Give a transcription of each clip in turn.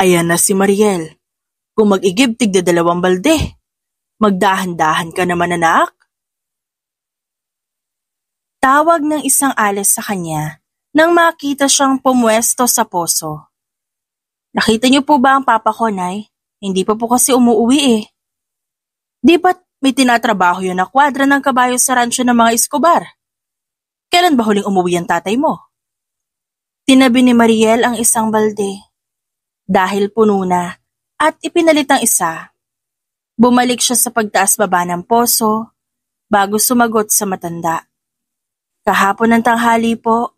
Ayan na si Mariel. Kung mag-igib tigda 2 balde. Magdahan-dahan ka naman, anak. Tawag ng isang alis sa kanya nang makita siyang pumwesto sa poso. Nakita niyo po ba ang papa ko, Nay? Hindi pa po kasi umuwi eh. Di ba't may tinatrabaho yun na kwadra ng kabayo sa ransyo ng mga Escobar? Kailan ba huling umuwi ang tatay mo? Tinabi ni Mariel ang isang balde. Dahil puno na at ipinalit ang isa. Bumalik siya sa pagtaas-baba ng poso bago sumagot sa matanda. Kahapon ng tanghali po.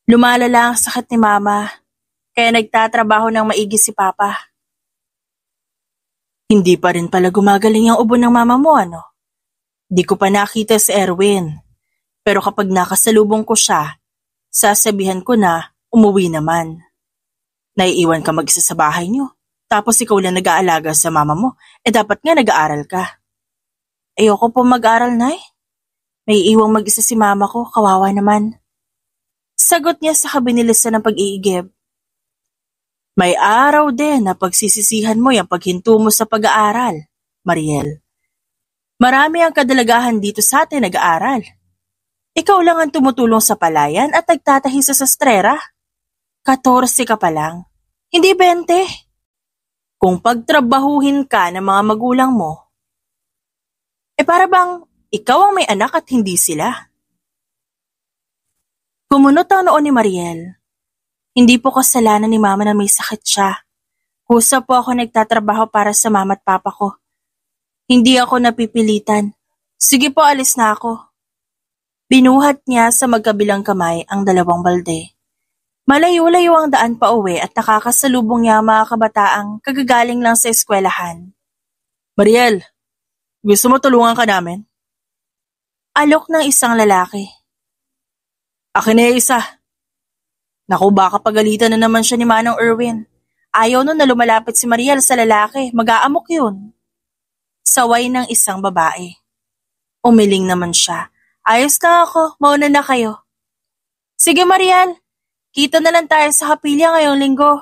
Lumalala ang sakit ni Mama, kaya nagtatrabaho ng maigi si Papa. Hindi pa rin pala gumagaling ang ubo ng mama mo, ano? Di ko pa nakita si Erwin, pero kapag nakasalubong ko siya, sasabihan ko na umuwi naman. Naiiwan ka mag-isa sa bahay niyo. Tapos ikaw lang nag-aalaga sa mama mo, dapat nga nag-aaral ka. Ayoko po mag-aral, Nay. May iwang mag-isa si mama ko, kawawa naman. Sagot niya sa kabinilisan ng pag-iigib. May araw din na pagsisisihan mo yung paghinto mo sa pag-aaral, Mariel. Marami ang kadalagahan dito sa atin nag-aaral. Ikaw lang ang tumutulong sa palayan at nagtatahi sa sastrera. 14 ka pa lang, hindi 20. Kung pagtrabahuhin ka ng mga magulang mo, para bang ikaw ang may anak at hindi sila. Kumunot ang noon ni Mariel. Hindi po kasalanan ni Mama na may sakit siya. Kusa po ako nagtatrabaho para sa mama at papa ko. Hindi ako napipilitan. Sige po, alis na ako. Binuhat niya sa magkabilang kamay ang 2 balde. Malayo-layo ang daan pa uwi at nakakasalubong niya ang mga kabataang kagagaling lang sa eskwelahan. Mariel, gusto mo tulungan ka namin? Alok ng isang lalaki. Akin na isa. Naku, baka pagalitan na naman siya ni Manong Erwin. Ayaw nun na lumalapit si Mariel sa lalaki, mag-aamok yun. Saway ng isang babae. Umiling naman siya. Ayos na ako, mauna na kayo. Sige Mariel, kita na lang tayo sa kapilya ngayong linggo.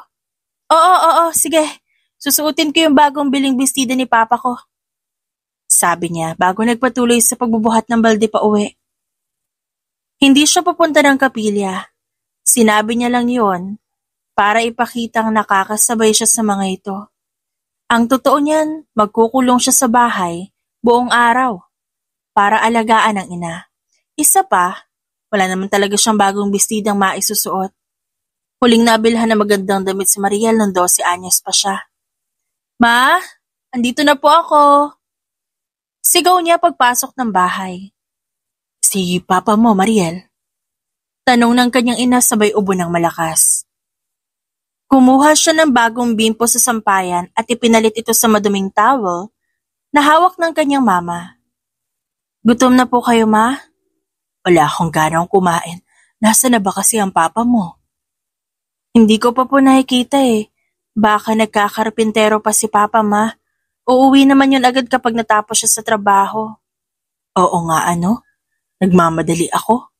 Oo, sige. Susuotin ko yung bagong biling bestida ni Papa ko. Sabi niya bago nagpatuloy sa pagbubuhat ng balde pa uwi. Hindi siya pupunta ng kapilya. Sinabi niya lang yon para ipakitang nakakasabay siya sa mga ito. Ang totoo niyan, magkukulong siya sa bahay buong araw para alagaan ang ina. Isa pa, wala naman talaga siyang bagong bestidang maisusuot. Huling nabilhan na magandang damit si Mariel nung 12 anyos pa siya. Ma, andito na po ako. Sigaw niya pagpasok ng bahay. Si Papa mo, Mariel? Tanong ng kanyang ina sabay ubo ng malakas. Kumuha siya ng bagong bimpo sa sampayan at ipinalit ito sa maduming towel na hawak ng kanyang mama. Gutom na po kayo, Ma? Wala akong ganang kumain. Nasa na ba kasi ang papa mo? Hindi ko pa po nakikita eh. Baka nagkakarpintero pa si Papa, Ma. Uuwi naman yun agad kapag natapos siya sa trabaho. Oo nga ano? Nagmamadali ako.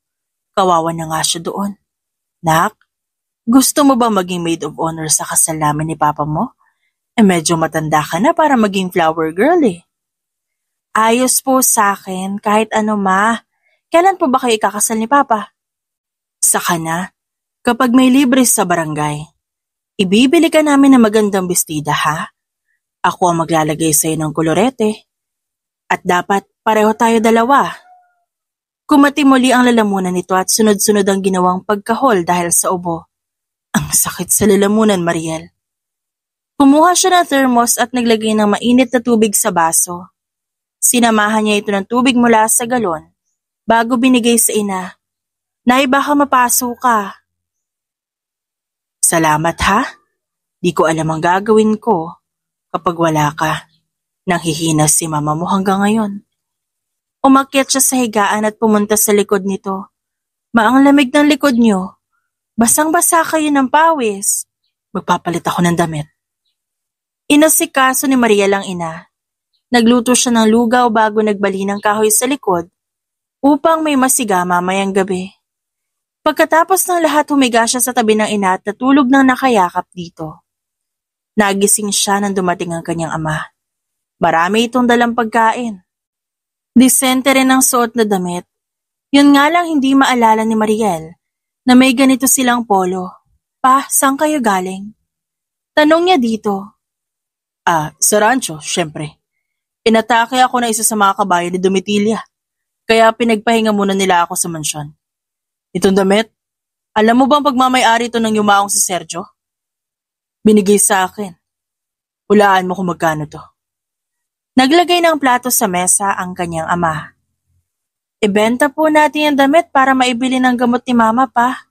Kawawa na nga siya doon. Nak, gusto mo ba maging maid of honor sa kasal namin ni Papa mo? Medyo matanda ka na para maging flower girl eh. Ayos po sa akin kahit ano, Ma. Kailan po ba kayo ikakasal ni Papa? Saka na, kapag may libre sa barangay. Ibibili ka namin ng magandang bestida, ha? Ako ang maglalagay sa'yo ng kolorete. At dapat pareho tayo 2. Kumati muli ang lalamunan nito at sunod-sunod ang ginawang pagkahol dahil sa ubo. Ang sakit sa lalamunan, Mariel. Kumuha siya ng thermos at naglagay ng mainit na tubig sa baso. Sinamahan niya ito ng tubig mula sa galon bago binigay sa ina. Nay, baka mapasok ka. Salamat ha. Di ko alam ang gagawin ko kapag wala ka. Nanghihinas si mama mo hanggang ngayon. Umakyat siya sa higaan at pumunta sa likod nito. Maang lamig ng likod niyo. Basang-basa kayo ng pawis. Magpapalit ako ng damit. Inasikaso ni Maria lang ina. Nagluto siya ng lugaw bago nagbali ng kahoy sa likod upang may masiga mamayang gabi. Pagkatapos ng lahat, humiga siya sa tabi ng ina at natulog ng nakayakap dito. Nagising siya nang dumating ang kanyang ama. Marami itong dalang pagkain. Disente rin ang suot na damit. Yun nga lang hindi maalala ni Mariel na may ganito silang polo. Pa, saan kayo galing? Tanong niya dito. Sa rancho, syempre. Inatake ako na isa sa mga kabayo ni Domitilla. Kaya pinagpahinga muna nila ako sa mansyon. Itong damit, alam mo bang pagmamay-ari ito ng yumaong si Sergio? Binigay sa akin. Hulaan mo kung magkano to. Naglagay ng plato sa mesa ang kanyang ama. Ibenta po natin ang damit para maibili ng gamot ni Mama, pa.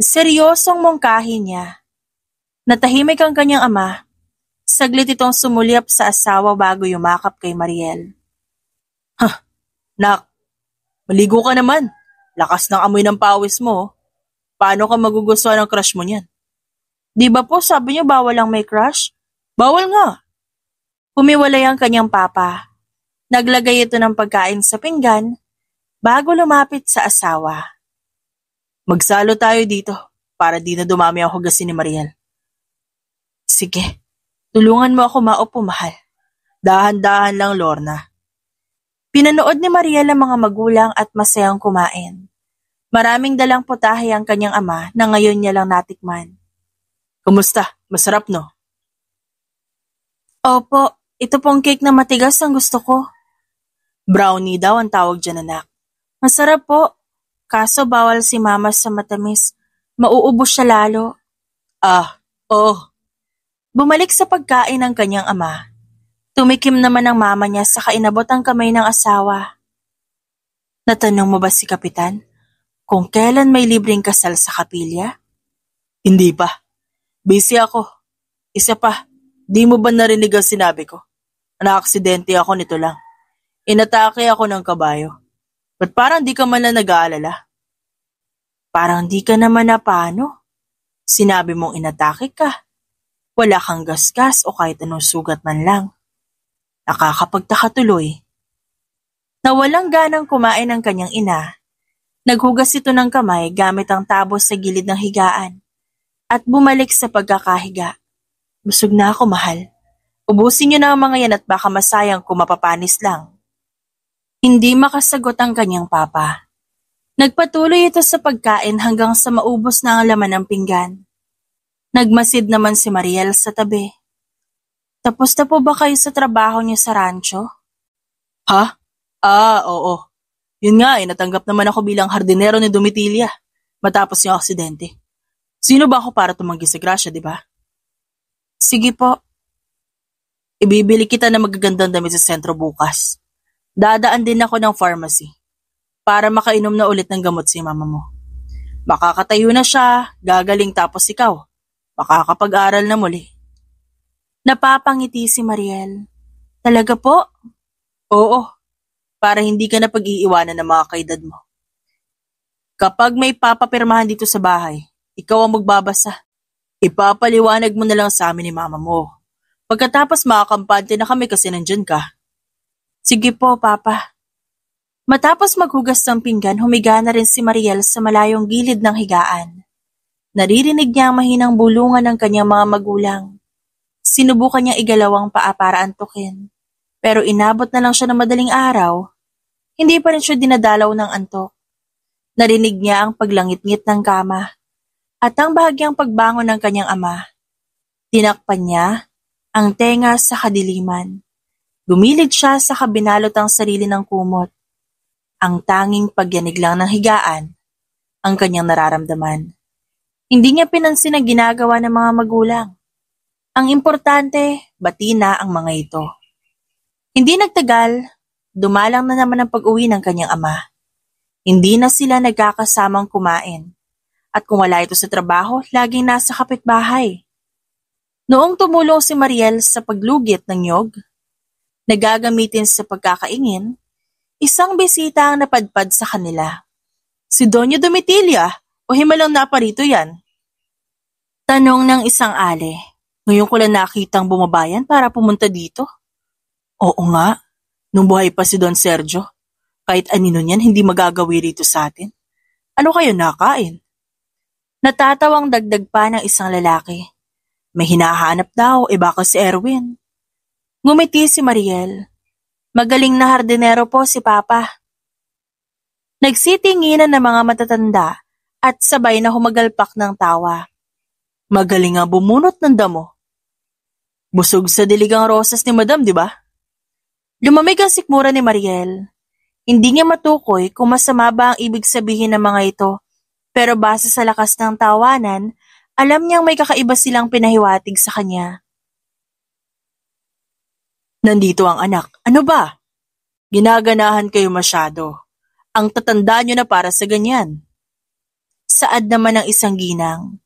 Seryosong mungkahi niya. Natahimik ang kanyang ama. Saglit itong sumulyap sa asawa bago yumakap kay Mariel. Nak, maligo ka naman. Lakas ng amoy ng pawis mo. Paano ka magugustuhan ng crush mo niyan? Di ba po sabi niyo bawal lang may crush? Bawal nga. Humiwalay ang kanyang papa. Naglagay ito ng pagkain sa pinggan bago lumapit sa asawa. Magsalo tayo dito para di na dumami ang hugasin ni Mariel. Sige, tulungan mo ako maupo, mahal. Dahan-dahan lang, Lorna. Pinanood ni Mariel ang mga magulang at masayang kumain. Maraming dalang putahe ang kanyang ama na ngayon niya lang natikman. Kumusta? Masarap, no? Opo, ito pong cake na matigas ang gusto ko. Brownie daw ang tawag dyan, anak. Masarap po. Kaso bawal si Mama sa matamis. Mauubos siya lalo. Oo. Bumalik sa pagkain ng kanyang ama. Tumikim naman ang mama niya sa kainabot ang kamay ng asawa. Natanong mo ba si Kapitan kung kailan may libreng kasal sa kapilya? Hindi pa. Busy ako. Isa pa, di mo ba narinig ang sinabi ko? Na-aksidente ako nito lang. Inatake ako ng kabayo. Ba't parang di ka man lang nag-aalala? Parang di ka naman na paano. Sinabi mong inatake ka. Wala kang gasgas o kahit anong sugat man lang. Nakakapagtaka tuloy. Nawalang ganang kumain ang kanyang ina. Naghugas ito ng kamay gamit ang tabos sa gilid ng higaan at bumalik sa pagkakahiga. Busog na ako, mahal. Ubusin niyo na ang mga yan at baka masayang kung mapapanis lang. Hindi makasagot ang kanyang papa. Nagpatuloy ito sa pagkain hanggang sa maubos na ang laman ng pinggan. Nagmasid naman si Mariel sa tabi. Tapos na po ba kayo sa trabaho niyo sa rancho? Ha? Oo. Yun nga natanggap naman ako bilang hardinero ni Domitilla matapos yung aksidente. Sino ba ako para tumanggi sa grasya, di ba? Sige po. Ibibili kita ng magagandang damit sa sentro bukas. Dadaan din ako ng pharmacy para makainom na ulit ng gamot si mama mo. Makakatayo na siya, gagaling tapos ikaw. Makakapag-aral na muli. Napapangiti si Mariel. Talaga po? Oo, para hindi ka na pag-iiwanan ng mga kaedad mo. Kapag may papapirmahan dito sa bahay, ikaw ang magbabasa. Ipapaliwanag mo na lang sa amin ni mama mo. Pagkatapos makakampante na kami kasi nandyan ka. Sige po, Papa. Matapos maghugas ng pinggan, humiga na rin si Mariel sa malayong gilid ng higaan. Naririnig niya ang mahinang bulungan ng kanyang mga magulang. Sinubukan niyang igalaw ang paa para antukin. Pero inabot na lang siya ng madaling araw. Hindi pa rin siya dinadalaw ng antok. Narinig niya ang paglangit-ngit ng kama at ang bahagyang pagbangon ng kanyang ama. Tinakpan niya ang tenga sa kadiliman. Gumilid siya sa kabinalot ang sarili ng kumot. Ang tanging pagyanig lang ng higaan ang kanyang nararamdaman. Hindi niya pinansin ang ginagawa ng mga magulang. Ang importante, bati na ang mga ito. Hindi nagtagal, dumalang na naman ang pag-uwi ng kanyang ama. Hindi na sila nagkakasamang kumain. At kung wala ito sa trabaho, laging nasa kapitbahay. Noong tumulong si Mariel sa paglugit ng nyog, nagagamitin sa pagkakaingin, isang bisita ang napadpad sa kanila. Si Doña Domitilla o himalang naparito yan? Tanong ng isang ale. Ngayon ko lang nakitang bumabayan para pumunta dito. Oo nga, nung buhay pa si Don Sergio, kahit anino niyan hindi magagawi rito sa atin. Ano kayo nakain? Natatawang dagdag pa ng isang lalaki. May hinahanap daw, baka si Erwin. Ngumiti si Mariel. Magaling na hardinero po si Papa. Nagsitinginan ng mga matatanda at sabay na humagalpak ng tawa. Magaling nga bumunot ng damo. Busog sa diligang rosas ni Madam, di ba? Lumamig ang sikmura ni Mariel. Hindi niya matukoy kung masama ba ang ibig sabihin ng mga ito, pero base sa lakas ng tawanan, alam niyang may kakaiba silang pinahiwatig sa kanya. Nandito ang anak. Ano ba? Ginaganahan kayo masyado. Ang tatanda niyo na para sa ganyan. Saad naman ng isang ginang.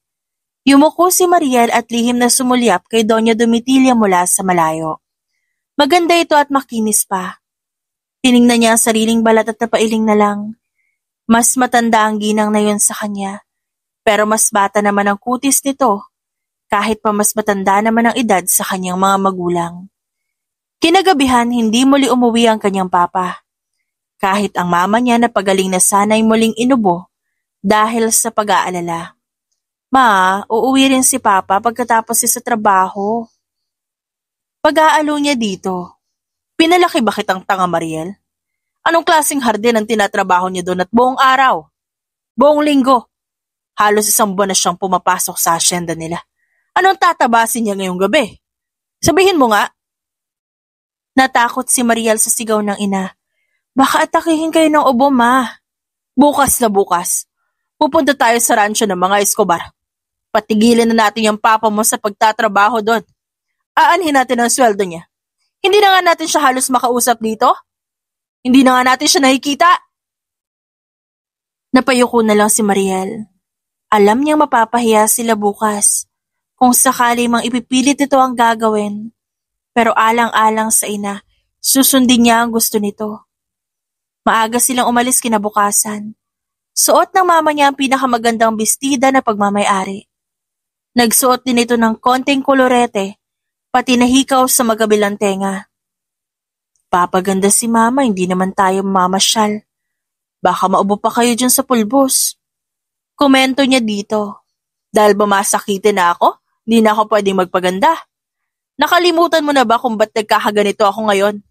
Yumuko si Mariel at lihim na sumulyap kay Doña Domitilla mula sa malayo. Maganda ito at makinis pa. Tiningnan niya ang sariling balat at napailing na lang. Mas matanda ang ginang na yun sa kanya, pero mas bata naman ang kutis nito, kahit pa mas matanda naman ang edad sa kanyang mga magulang. Kinagabihan, hindi muli umuwi ang kanyang papa. Kahit ang mama niya na pagaling na sana'y muling inubo dahil sa pag-aalala. Ma, uuwi rin si Papa pagkatapos siya sa trabaho. Pag-aalo niya dito. Pinalaki ba kitang tanga, Mariel? Anong klaseng hardin ang tinatrabaho niya doon at buong araw? Buong linggo. Halos isang buwan na siyang pumapasok sa asyenda nila. Anong tatabasin niya ngayong gabi? Sabihin mo nga. Natakot si Mariel sa sigaw ng ina. Baka atakihin kayo ng ubo, Ma. Bukas na bukas. Pupunta tayo sa rancho ng mga Escobar. Patigilin na natin yung papa mo sa pagtatrabaho doon. Aanhin natin ang sweldo niya. Hindi na nga natin siya halos makausap dito? Hindi na nga natin siya nakikita? Napayuko na lang si Mariel. Alam niyang mapapahiya sila bukas. Kung sakali mang ipipilit ito ang gagawin. Pero alang-alang sa ina, susundin niya ang gusto nito. Maaga silang umalis kinabukasan. Suot ng mama niya ang pinakamagandang bestida na pagmamay-ari. Nagsuot din ito ng konting kolorete, pati nahikaw sa magabilang tenga. Papaganda si mama, hindi naman tayo mamasyal. Baka maubo pa kayo dyan sa pulbos. Komento niya dito. Dahil ba masakitin na ako, hindi na ako pwedeng magpaganda. Nakalimutan mo na ba kung ba't nagkakaganito ako ngayon?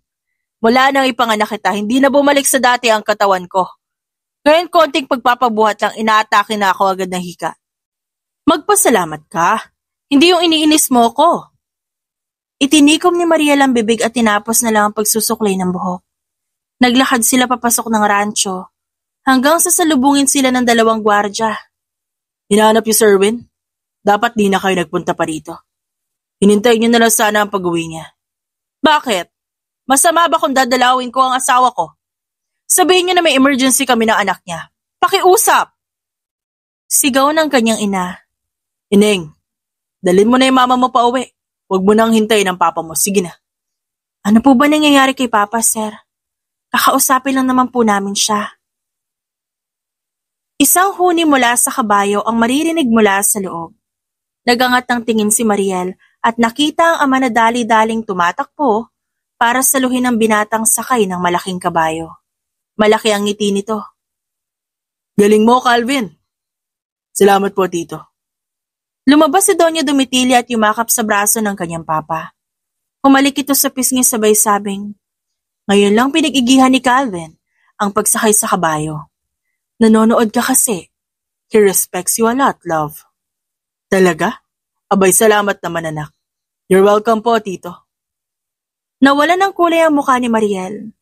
Mula nang ipanganak kita, hindi na bumalik sa dati ang katawan ko. Ngayon konting pagpapabuhat lang inaatake na ako agad ng hika. Magpasalamat ka. Hindi yung iniinis mo ko. Itinikom ni Mariel ang bibig at tinapos na lang ang pagsusuklay ng buhok. Naglakad sila papasok ng rancho hanggang sa salubungin sila ng dalawang gwardya. Hinahanap yung Sir Erwin? Dapat di na kayo nagpunta pa rito. Hinintay niyo na lang sana ang pag-uwi niya. Bakit? Masama ba kung dadalawin ko ang asawa ko? Sabihin niyo na may emergency kami ng anak niya. Pakiusap! Sigaw ng kanyang ina. Ineng, dalhin mo na yung mama mo pa uwi. Huwag mo nang hintayin ang papa mo. Sige na. Ano po ba nangyayari kay Papa, sir? Kakausapin lang naman po namin siya. Isang huni mula sa kabayo ang maririnig mula sa loob. Nagangat ng tingin si Mariel at nakita ang ama na dali-daling tumatakbo para saluhin ang binatang sakay ng malaking kabayo. Malaki ang ngiti nito. Galing mo, Calvin. Salamat po, Tito. Lumabas si Doña Domitilla at yumakap sa braso ng kanyang papa. Humalik ito sa pisngi sabay sabing, ngayon lang pinag-igihan ni Calvin ang pagsakay sa kabayo. Nanonood ka kasi. He respects you a lot, love. Talaga? Abay, salamat naman, anak. You're welcome po, Tito. Nawala ng kulay ang mukha ni Mariel.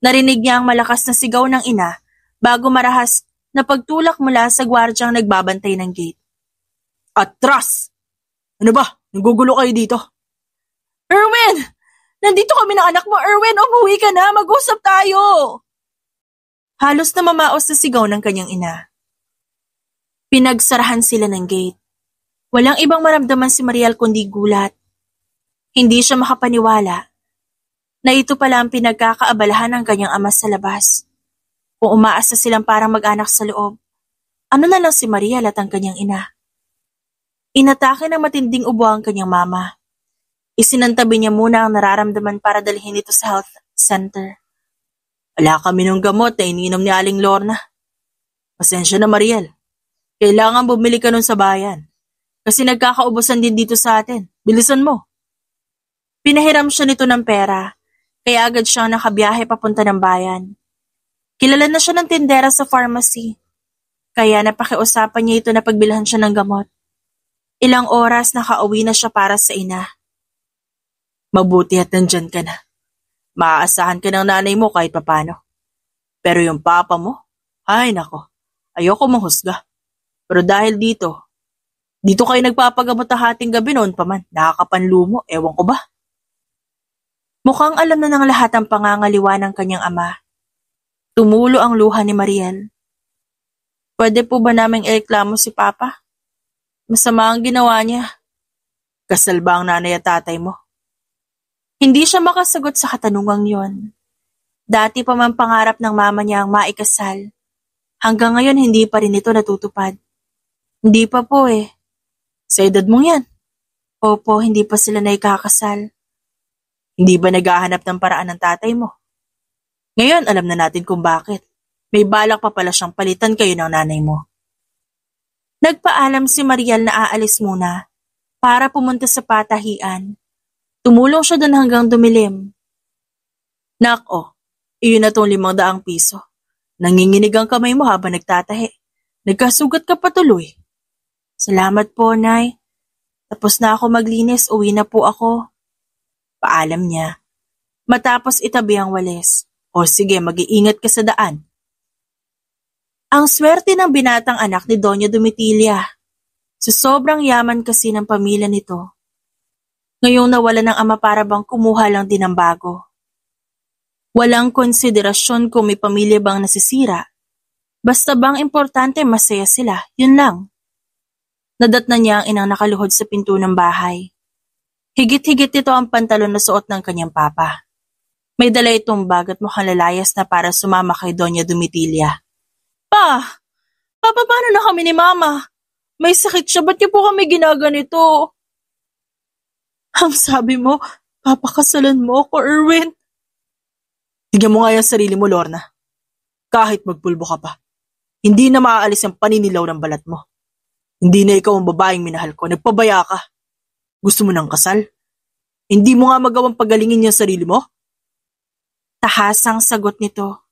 Narinig niya ang malakas na sigaw ng ina bago marahas na pagtulak mula sa gwardyang nagbabantay ng gate. Atras! Ano ba? Nagugulo kayo dito? Erwin! Nandito kami ng anak mo, Erwin! Umuwi ka na! Mag-usap tayo! Halos na mamaos na sigaw ng kanyang ina. Pinagsarahan sila ng gate. Walang ibang maramdaman si Mariel kundi gulat. Hindi siya makapaniwala na ito pala ang pinagkakaabalahan ng kanyang ama sa labas. Kung umaasa silang parang mag-anak sa loob, ano na lang si Mariel at ang kanyang ina? Inatake ng matinding ubo ang kanyang mama. Isinantabi niya muna ang nararamdaman para dalhin ito sa health center. Wala kami ng gamot na iniinom ni Aling Lorna. Pasensya na, Mariel. Kailangan bumili ka nun sa bayan. Kasi nagkakaubusan din dito sa atin. Bilisan mo. Pinahiram siya nito ng pera, kaya agad siyang nakabiyahe papunta ng bayan. Kilala na siya ng tindera sa pharmacy, kaya napakiusapan niya ito na pagbilhan siya ng gamot. Ilang oras nakauwi na siya para sa ina. Mabuti at nandyan ka na. Maaasahan ka ng nanay mo kahit papano. Pero yung papa mo, ay nako, ayoko manghusga. Pero dahil dito kayo nagpapagamot hating gabi noon pa man, nakakapanlumo, ewan ko ba? Mukhang alam na ng lahat ang pangangaliwa ng kanyang ama. Tumulo ang luha ni Mariel. Pwede po ba naming ireklamo si Papa? Masama ang ginawa niya. Kasal ba ang nanay at tatay mo? Hindi siya makasagot sa katanungang yon. Dati pa man pangarap ng mama niya ang maikasal. Hanggang ngayon hindi pa rin ito natutupad. Hindi pa po eh. Sa edad mong yan? Opo, hindi pa sila naikakasal. Hindi ba naghahanap ng paraan ng tatay mo? Ngayon alam na natin kung bakit. May balak pa pala siyang palitan kayo ng nanay mo. Nagpaalam si Mariel na aalis muna para pumunta sa patahian. Tumulong siya doon hanggang dumilim. Nak, iyon na tong 500 piso. Nanginginig ang kamay mo habang nagtatahi. Nagkasugat ka patuloy. Salamat po, Nay. Tapos na ako maglinis, uwi na po ako. Paalam niya. Matapos itabi ang walis. O sige, mag-iingat ka sa daan. Ang swerte ng binatang anak ni Doña Domitilla. Sa sobrang yaman kasi ng pamilya nito. Ngayong nawala ng ama para bang kumuha lang din ng bago. Walang konsiderasyon kung may pamilya bang nasisira. Basta bang importante masaya sila, yun lang. Nadatnan niya ang inang nakaluhod sa pinto ng bahay. Higit-higit ito ang pantalon na suot ng kanyang papa. May dala itong bag at mukhang lalayas na para sumama kay Doña Domitilla. Pa! Papa, paano na kami ni Mama? May sakit siya, ba't niyo po kami ginaganito? Ang sabi mo, papakasalan mo ako, Erwin. Tignan mo nga yung sarili mo, Lorna. Kahit magpulbo ka pa, hindi na maaalis ang paninilaw ng balat mo. Hindi na ikaw ang babaeng minahal ko, nagpabaya ka. Gusto mo ng kasal? Hindi mo nga magawang pagalingin yung sarili mo? Tahasang sagot nito.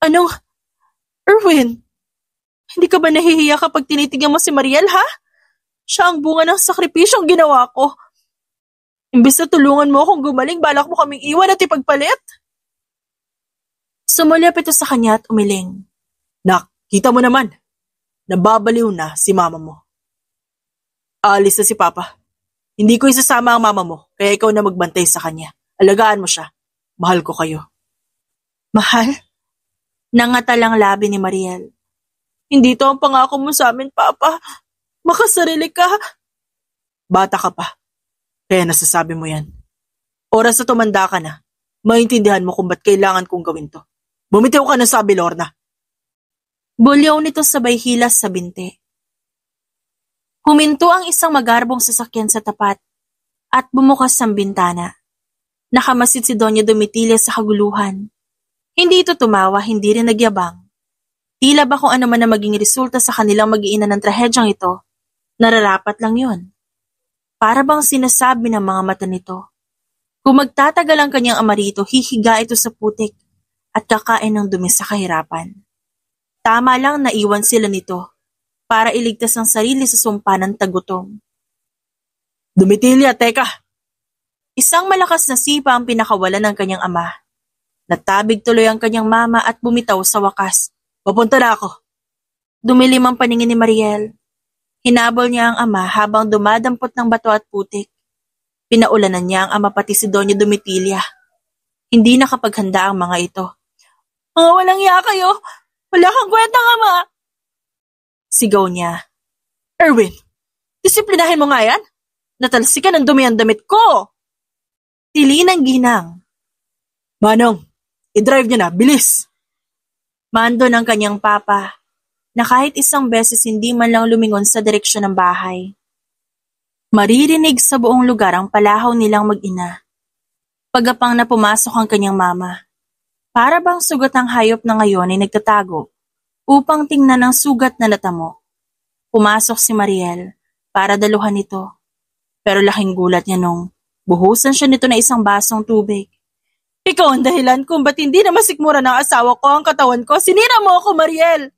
Anong? Erwin, hindi ka ba nahihiya kapag tinitignan mo si Mariel, ha? Siya ang bunga ng sakripisyong ginawa ko. Imbes na tulungan mo akong gumaling, balak mo kaming iwan at ipagpalit. Sumulyap ito sa kanya at umiling. Nak, kita mo naman. Nababaliw na si mama mo. Aalis na si Papa. Hindi ko isasama ang mama mo, kaya ikaw na magbantay sa kanya. Alagaan mo siya. Mahal ko kayo. Mahal? Nangatalang labi ni Mariel. Hindi to ang pangako mo sa amin, Papa. Makasarili ka. Bata ka pa. Kaya nasasabi mo yan. Oras na tumanda ka na, maintindihan mo kung ba't kailangan kong gawin to. Bumitaw ka na, sabi, Lorna. Bulyaw nito sabay hilas sa binti. Huminto ang isang magarbong sasakyan sa tapat at bumukas ang bintana. Nakamasid si Doña Domitilla sa kaguluhan. Hindi ito tumawa, hindi rin nagyabang. Tila ba kung ano man na maging resulta sa kanilang mag-iina ng trahedyang ito, nararapat lang yon. Para bang sinasabi ng mga mata nito. Kung magtatagal ang kanyang ama rito, hihiga ito sa putik at kakain ng dumi sa kahirapan. Tama lang na iwan sila nito para iligtas ang sarili sa sumpa ng tagutom. Domitilla, teka! Isang malakas na sipa ang pinakawalan ng kanyang ama. Natabig tuloy ang kanyang mama at bumitaw sa wakas. Papunta na ako. Dumilim ang paningin ni Mariel. Hinabol niya ang ama habang dumadampot ng bato at putik. Pinaulanan niya ang ama pati si Doña Domitilla. Hindi nakapaghanda ang mga ito. Mga walang iya kayo! Wala kang kwentang ama! Sigaw niya. Erwin, disiplinahin mo nga yan. Natalsikan ng dumi ang damit ko. Tili ng ginang. Manong, i-drive niya na, bilis. Mando ng kanyang papa na kahit isang beses hindi man lang lumingon sa direksyon ng bahay. Maririnig sa buong lugar ang palahaw nilang mag-ina. Pagapang na pumasok ang kanyang mama. Para bang sugat ang hayop na ngayon ay nagtatago. upang tingnan ang sugat na natamo. Pumasok si Mariel para daluhan ito, pero laking gulat niya nung buhusan siya nito na isang basong tubig. Ikaw ang dahilan kung ba't hindi na masikmura ng asawa ko ang katawan ko. Sinira mo ako, Mariel!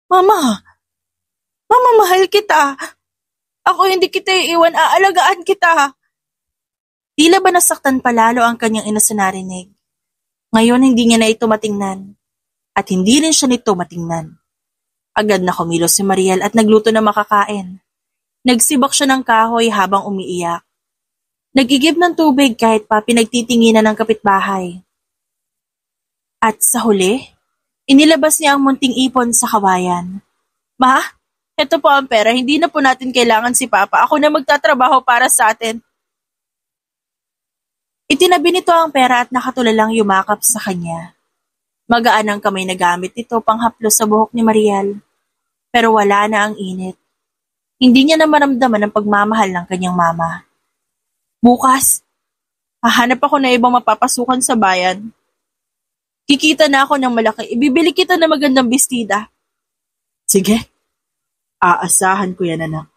Mama! Mama, mahal kita! Ako hindi kita iiwan, aalagaan kita! Tila ba nasaktan palalo ang kanyang ina sa narinig? Ngayon hindi niya na ito matingnan. At hindi rin siya nito matingnan. Agad na kumilos si Mariel at nagluto ng makakain. Nagsibak siya ng kahoy habang umiiyak. Nagigib ng tubig kahit pa pinagtitinginan ng kapitbahay. At sa huli, inilabas niya ang munting ipon sa kawayan. Ma, eto po ang pera, hindi na po natin kailangan si Papa. Ako na magtatrabaho para sa atin. Itinabi nito ang pera at nakatulalang yumakap sa kanya. Magaan ang kamay na gamit nito panghaplos sa buhok ni Mariel. Pero wala na ang init. Hindi niya na maramdaman ang pagmamahal ng kanyang mama. Bukas, hahanap ako na ibang mapapasukan sa bayan. Kikita na ako ng malaki, ibibili kita ng magandang bestida. Sige, aasahan ko yan, anak.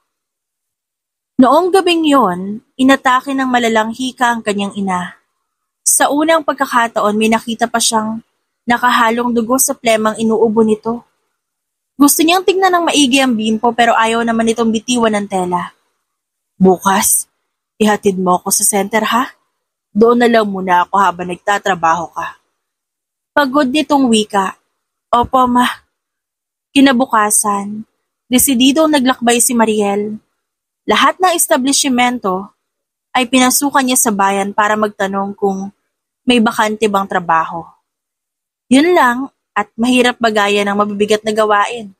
Noong gabing yon, inatake ng malalang hika ang kanyang ina. Sa unang pagkakataon, may nakita pa siyang nakahalong dugo sa plemang inuubo nito. Gusto niyang tingnan ng maigi ang bimpo pero ayaw naman itong bitiwan ng tela. Bukas, ihatid mo ako sa center ha? Doon na lang muna ako habang nagtatrabaho ka. Pagod nitong wika. Opo, ma. Kinabukasan, desididong naglakbay si Mariel. Lahat ng establishmento ay pinasukan niya sa bayan para magtanong kung may bakante bang trabaho. Yun lang at mahirap bagayan ang mabibigat na gawain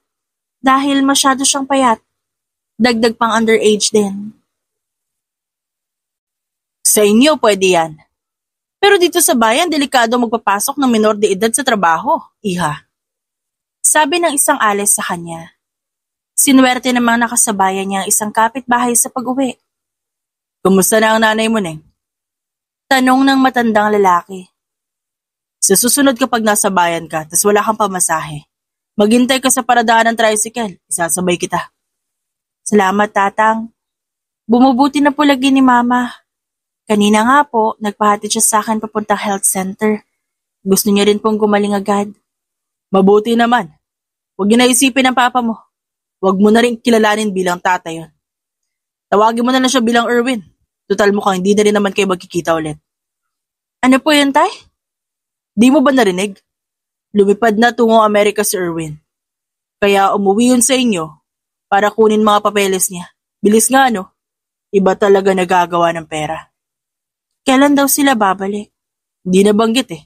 dahil masyado siyang payat. Dagdag pang underage din. Sa inyo pwede yan. Pero dito sa bayan, delikado magpapasok ng minor de edad sa trabaho, iha. Sabi ng isang ales sa kanya. Sinuwerte namang nakasabayan niya ang isang kapitbahay sa pag-uwi. Kumusta na ang nanay mo, Neng? Tanong ng matandang lalaki. Sa susunod kapag nasa bayan ka, tas wala kang pamasahe, maghintay ka sa paradahan ng tricycle, isasabay kita. Salamat, tatang. Bumubuti na po lagi ni mama. Kanina nga po, nagpahatid siya sa akin papuntang health center. Gusto niya rin pong gumaling agad. Mabuti naman. Huwag niyo na isipin ang papa mo. Huwag mo na rin kilalanin bilang tatay yun. Tawagin mo na lang siya bilang Erwin. Total mukhang hindi na rin naman kayo magkikita ulit. Ano po yun, tay? Di mo ba narinig? Lumipad na tungo Amerika si Erwin. Kaya umuwi yun sa inyo para kunin mga papeles niya. Bilis nga, no? Iba talaga nagagawa ng pera. Kailan daw sila babalik? Hindi nabanggit eh.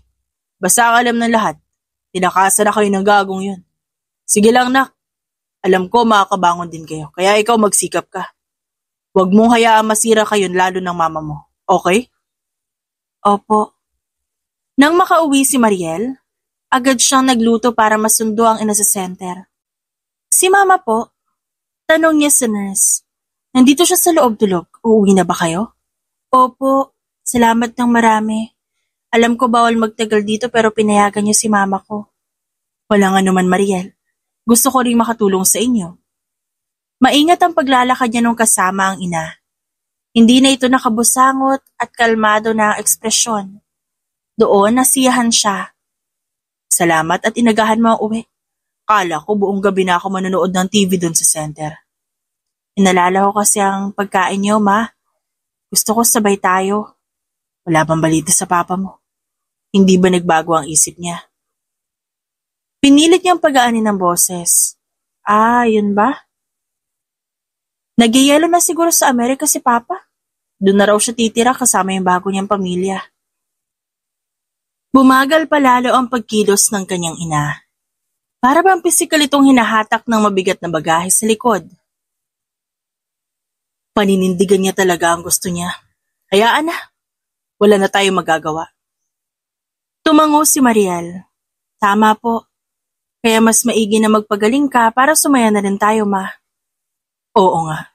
Basta ang alam ng lahat, tinakasan na kayo ng gagong yun. Sige lang, nak. Alam ko makakabangon din kayo, kaya ikaw magsikap ka. Huwag mong hayaan masira kayo lalo ng mama mo, okay? Opo. Nang makauwi si Mariel, agad siyang nagluto para masundo ang ina sa center. Si mama po, tanong niya sa nurse. Nandito siya sa loob tulog, uuwi na ba kayo? Opo, salamat ng marami. Alam ko bawal magtagal dito pero pinayagan niyo si mama ko. Walang anuman, Mariel. Gusto ko rin makatulong sa inyo. Maingat ang paglalakad niya nung kasama ang ina. Hindi na ito nakabusangot at kalmado na ang ekspresyon. Doon nasiyahan siya. Salamat at inagahan mo ang uwi. Kala ko buong gabi na ako manonood ng TV doon sa center. Inalala ko kasi ang pagkain niyo, ma. Gusto ko sabay tayo. Wala bang balita sa papa mo? Hindi ba nagbago ang isip niya? Pinilit niyang pagaanin ng boses. Yun ba? Nagyayelo na siguro sa Amerika si Papa. Doon na raw siya titira kasama yung bago niyang pamilya. Bumagal palalo ang pagkilos ng kanyang ina. Para bang pisikal itong hinahatak ng mabigat na bagahe sa likod. Paninindigan niya talaga ang gusto niya. Hayaan na. Wala na tayong magagawa. Tumango si Mariel. Tama po. Kaya mas maigi na magpagaling ka para sumaya na rin tayo, ma. Oo nga.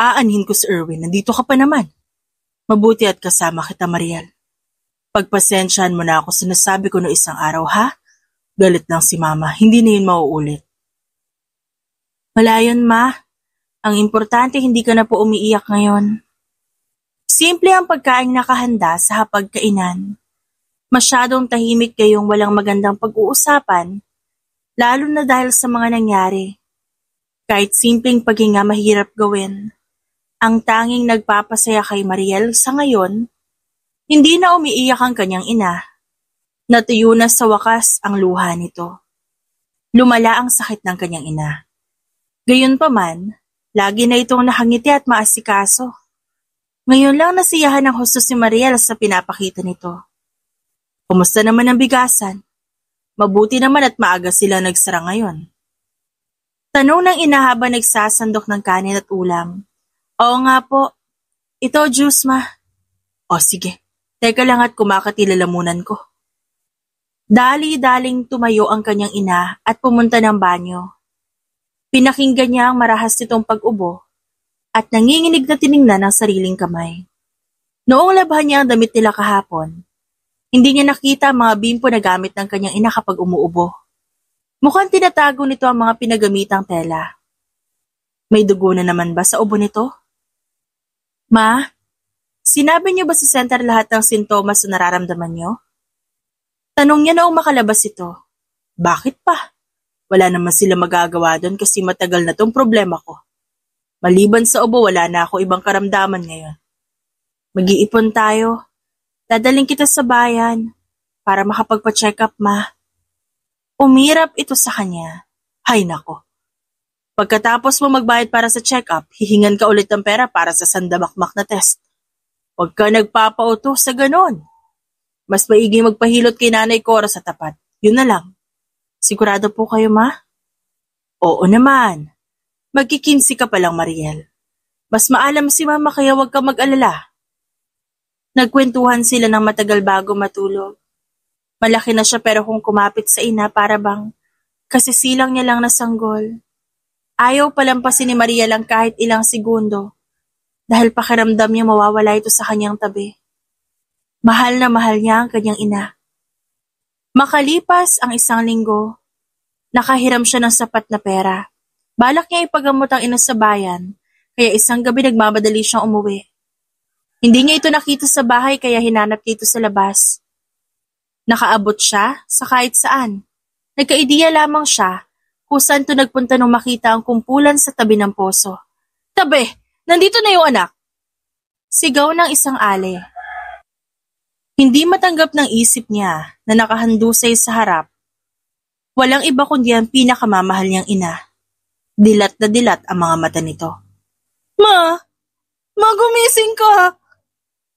Aanhin ko si Erwin. Nandito ka pa naman. Mabuti at kasama kita, Mariel. Pagpasensyahan mo na ako sa nasabi ko no isang araw, ha? Galit lang si Mama, hindi na yun mauulit. Wala yun, Ma. Ang importante hindi ka na po umiiyak ngayon. Simple ang pagkaing nakahanda sa hapagkainan. Masyadong tahimik kayong walang magandang pag-uusapan, lalo na dahil sa mga nangyari. Kahit simpleng paghinga mahirap gawin. Ang tanging nagpapasaya kay Mariel sa ngayon, hindi na umiiyak ang kanyang ina. Natuyo na sa wakas ang luha nito. Lumala ang sakit ng kanyang ina. Gayunpaman, lagi na itong nakangiti at maasikaso. Ngayon lang nasiyahan ng husto si Mariel sa pinapakita nito. Kumusta naman ang bigasan? Mabuti naman at maaga sila nagsara ngayon. Tanong ng ina habang nagsasandok ng kanin at ulam. Oo nga po. Ito, juice, Ma. O sige, teka lang at kumakatililamunan ko. Dali-daling tumayo ang kanyang ina at pumunta ng banyo. Pinakinggan niya ang marahas nitong pag-ubo at nanginginig na tiningnan ang sariling kamay. Noong labhan niya ang damit nila kahapon, hindi niya nakita ang mga bimpo na gamit ng kanyang ina kapag umuubo. Mukhang tinatago nito ang mga pinagamitang tela. May dugo na naman ba sa ubo nito? Ma, sinabi niyo ba sa center lahat ng sintomas na nararamdaman niyo? Tanong niya noong makalabas ito. Bakit pa? Wala naman sila magagawa doon kasi matagal na tong problema ko. Maliban sa ubo, wala na ako ibang karamdaman ngayon. Mag-iipon tayo. Dadaling kita sa bayan para makapagpa-check up, Ma. Umirap ito sa kanya. Hay nako. Pagkatapos mo magbayad para sa check-up, hihingan ka ulit ng pera para sa sandamakmak na test. Huwag ka nagpapauto sa ganon. Mas maigi magpahilot kay Nanay Cora sa tapat. Yun na lang. Sigurado po kayo, Ma? Oo naman. Magkikinsi ka pa lang, Mariel. Mas maalam si Mama kaya huwag ka mag-alala. Nagkwentuhan sila ng matagal bago matulog. Malaki na siya pero kung kumapit sa ina para bang kasisilang niya lang na sanggol. Ayaw palampasin ni Maria lang kahit ilang segundo dahil pakiramdam niya mawawala ito sa kanyang tabi. Mahal na mahal niya ang kanyang ina. Makalipas ang 1 linggo, nakahiram siya ng sapat na pera. Balak niya ipagamot ang ina sa bayan, kaya isang gabi nagmamadali siyang umuwi. Hindi niya ito nakita sa bahay kaya hinanap niya ito sa labas. Nakaabot siya sa kahit saan. Nagkaidiya lamang siya kung saan ito nagpunta nung makita ang kumpulan sa tabi ng poso. Tabi, nandito na yung anak! Sigaw ng isang ale. Hindi matanggap ng isip niya na nakahandusay sa harap. Walang iba kundi ang pinakamamahal niyang ina. Dilat na dilat ang mga mata nito. Ma! Ma, gumising ka!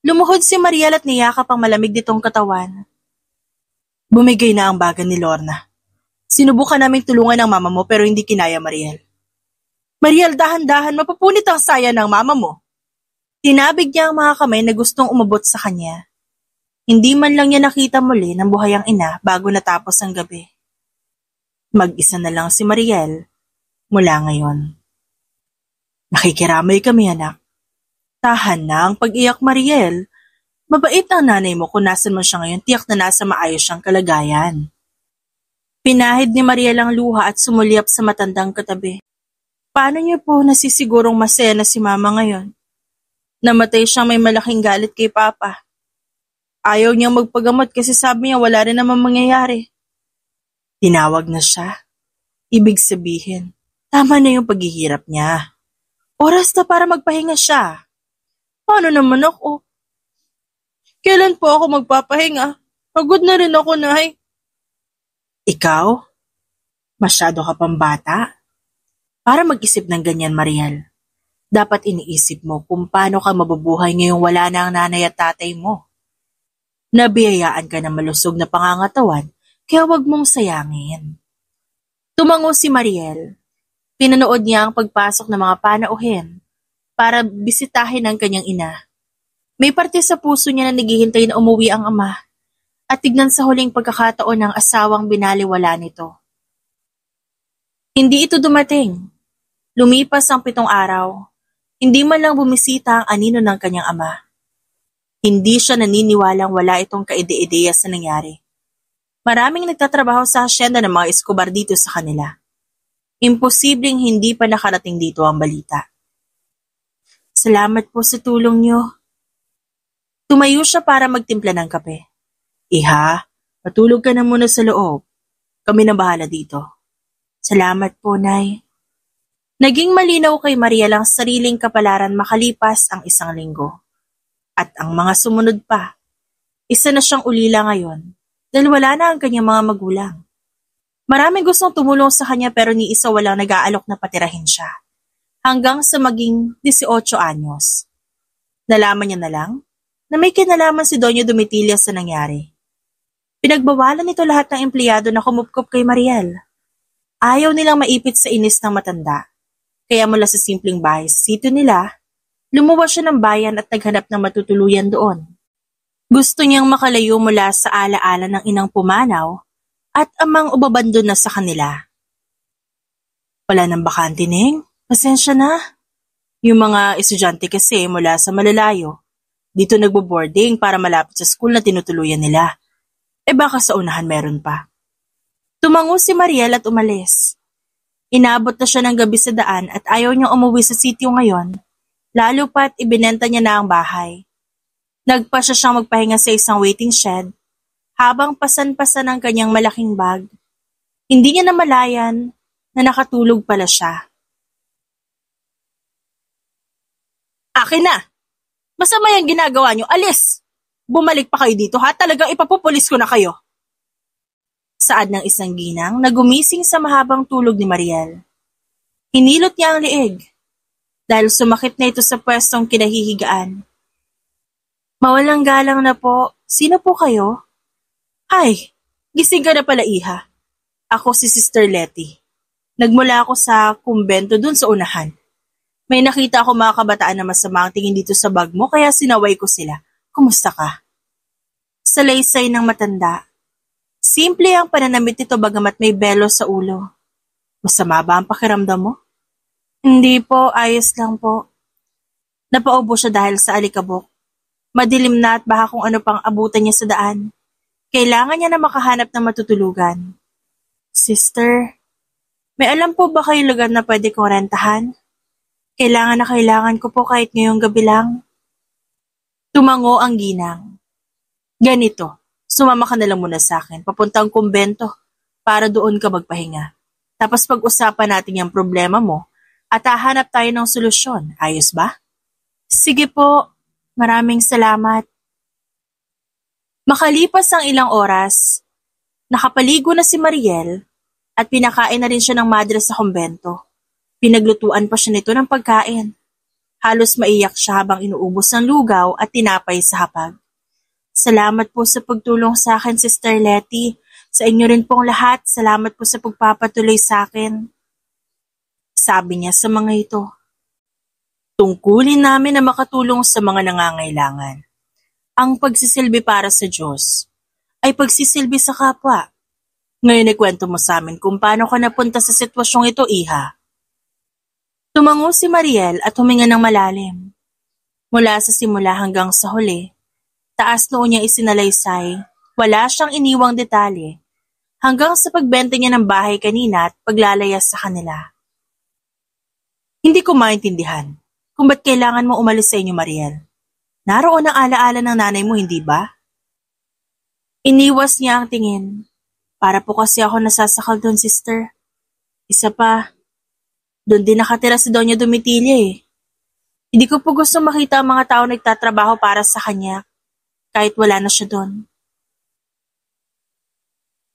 Lumuhod si Mariel at niyakap ang malamig nitong katawan. Bumigay na ang baga ni Lorna. Sinubukan namin tulungan ang mama mo pero hindi kinaya, Mariel. Mariel, dahan-dahan, mapupunit ang saya ng mama mo. Tinabig niya ang mga kamay na gustong umabot sa kanya. Hindi man lang niya nakita muli ng buhay ang ina bago natapos ang gabi. Mag-isa na lang si Mariel mula ngayon. Nakikiramay kami, anak. Tahan na ang pag-iyak, Mariel. Mabait ang nanay mo kung nasan mo siya ngayon, tiyak na nasa maayos siyang kalagayan. Pinahid ni Mariel ang luha at sumulyap sa matandang katabi. Paano niyo po nasisigurong masaya na si Mama ngayon? Namatay siyang may malaking galit kay Papa. Ayaw niyang magpagamot kasi sabi niya wala rin naman mangyayari. Tinawag na siya. Ibig sabihin, tama na yung paghihirap niya. Oras na para magpahinga siya. Paano naman ako? Kailan po ako magpapahinga? Pagod na rin ako, Nay. Ikaw? Masyado ka pang bata? Para mag-isip ng ganyan, Mariel, dapat iniisip mo kung paano ka mabubuhay ngayong wala na ang nanay at tatay mo. Nabiyayaan ka na malusog na pangangatawan, kaya huwag mong sayangin. Tumango si Mariel. Pinanood niya ang pagpasok ng mga panauhin para bisitahin ang kanyang ina. May parte sa puso niya na naghihintay na umuwi ang ama at tignan sa huling pagkakataon ng asawang binaliwala nito. Hindi ito dumating. Lumipas ang 7 araw. Hindi man lang bumisita ang anino ng kanyang ama. Hindi siya naniniwalang wala itong kaide-ideya sa nangyari. Maraming nagtatrabaho sa hasyenda ng mga Escobar dito sa kanila. Imposibleng hindi pa nakarating dito ang balita. Salamat po sa tulong niyo. Tumayo siya para magtimpla ng kape. Iha, matulog ka na muna sa loob. Kami na bahala dito. Salamat po, Nay. Naging malinaw kay Mariel ang sariling kapalaran makalipas ang 1 linggo. At ang mga sumunod pa, isa na siyang ulila ngayon dahil wala na ang kanyang mga magulang. Maraming gustong tumulong sa kanya pero ni isa walang nag-aalok na patirahin siya. Hanggang sa maging 18 anyos. Nalaman niya na lang na may kinalaman si Doña Domitilla sa nangyari. Pinagbawalan nito lahat ng empleyado na kumupkop kay Mariel. Ayaw nilang maipit sa inis ng matanda. Kaya mula sa simpleng bahay sa sitio nila, lumuwas siya ng bayan at naghanap ng matutuluyan doon. Gusto niyang makalayo mula sa alaala ng inang pumanaw at amang ubabandon na sa kanila. Wala nang bakante, Neng. Pasensya na. Yung mga estudyante kasi mula sa malalayo, dito nagbo-boarding para malapit sa school na tinutuluyan nila. Baka sa unahan meron pa. Tumango si Mariel at umalis. Inabot na siya ng gabi sa daan at ayaw niyang umuwi sa sitio ngayon, lalo pa't ibinenta niya na ang bahay. Nagpasya siyang magpahinga sa isang waiting shed, habang pasan-pasan ang kanyang malaking bag. Hindi niya namalayan na nakatulog pala siya. Akin na! Masama yung ginagawa niyo, alis! Bumalik pa kayo dito ha, talagang ipapupulis ko na kayo. Saad ng isang ginang na gumising sa mahabang tulog ni Mariel. Hinilot niya ang liig, dahil sumakit na ito sa pwestong kinahihigaan. Mawalang galang na po, sino po kayo? Ay, gising ka na pala, Iha. Ako si Sister Letty. Nagmula ako sa kumbento dun sa unahan. May nakita ako mga kabataan na masama ang tingin dito sa bag mo kaya sinaway ko sila. Kumusta ka? Salaysay ng matanda. Simple ang pananamit nito bagamat may belo sa ulo. Masama ba ang pakiramdam mo? Hindi po, ayos lang po. Napaubo siya dahil sa alikabok. Madilim na at baka kung ano pang abutan niya sa daan. Kailangan niya na makahanap ng matutulugan. Sister, may alam po ba kayo lugar na pwede kong rentahan? Kailangan ko po kahit ngayong gabi lang. Tumango ang ginang. Ganito, sumama ka na lang muna sa akin, papuntang kumbento, para doon ka magpahinga. Tapos pag-usapan natin yung problema mo, at hahanap tayo ng solusyon, ayos ba? Sige po, maraming salamat. Makalipas ang ilang oras, nakapaligo na si Mariel, at pinakain na rin siya ng madre sa kumbento. Pinaglutuan pa siya nito ng pagkain. Halos maiyak siya habang inuubos ng lugaw at tinapay sa hapag. Salamat po sa pagtulong sa akin, Sister Letty. Sa inyo rin pong lahat, salamat po sa pagpapatuloy sa akin. Sabi niya sa mga ito. Tungkulin namin na makatulong sa mga nangangailangan. Ang pagsisilbi para sa Diyos ay pagsisilbi sa kapwa. Ngayon ikwento mo sa amin kung paano ka napunta sa sitwasyong ito, Iha. Tumango si Mariel at huminga ng malalim. Mula sa simula hanggang sa huli, taas noon niya isinalaysay, wala siyang iniwang detalye, hanggang sa pagbenta niya ng bahay kanina at paglalayas sa kanila. Hindi ko maintindihan kung ba't kailangan mo umalis sa inyo, Mariel. Naroon ang alaala ng nanay mo, hindi ba? Iniwas niya ang tingin. Para po kasi ako nasasakal doon, sister. Isa pa, doon din nakatira si Doña Domitilla eh. Hindi ko po gusto makita ang mga tao nagtatrabaho para sa kanya, kahit wala na siya doon.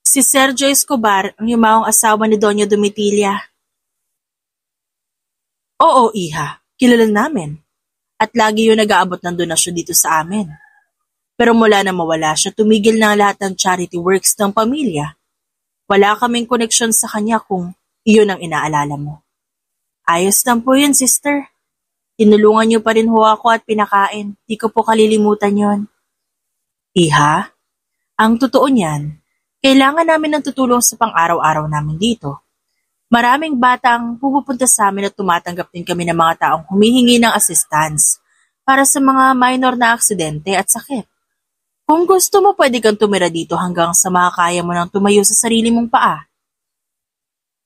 Si Sergio Escobar ang yumaong asawa ni Doña Domitilla. Oo, Iha, kilala namin. At lagi yun nag-aabot ng donasyon dito sa amin. Pero mula na mawala siya, tumigil na lahat ng charity works ng pamilya. Wala kaming koneksyon sa kanya kung iyon ang inaalala mo. Ayos lang po yun, sister. Tinulungan niyo pa rin ho ako at pinakain. Di ko po kalilimutan yon. Iha, ang totoo niyan, kailangan namin ng tutulong sa pang-araw-araw namin dito. Maraming batang pupunta sa amin at tumatanggap din kami ng mga taong humihingi ng assistance para sa mga minor na aksidente at sakit. Kung gusto mo, pwede kang tumira dito hanggang sa makakaya mo nang tumayo sa sarili mong paa.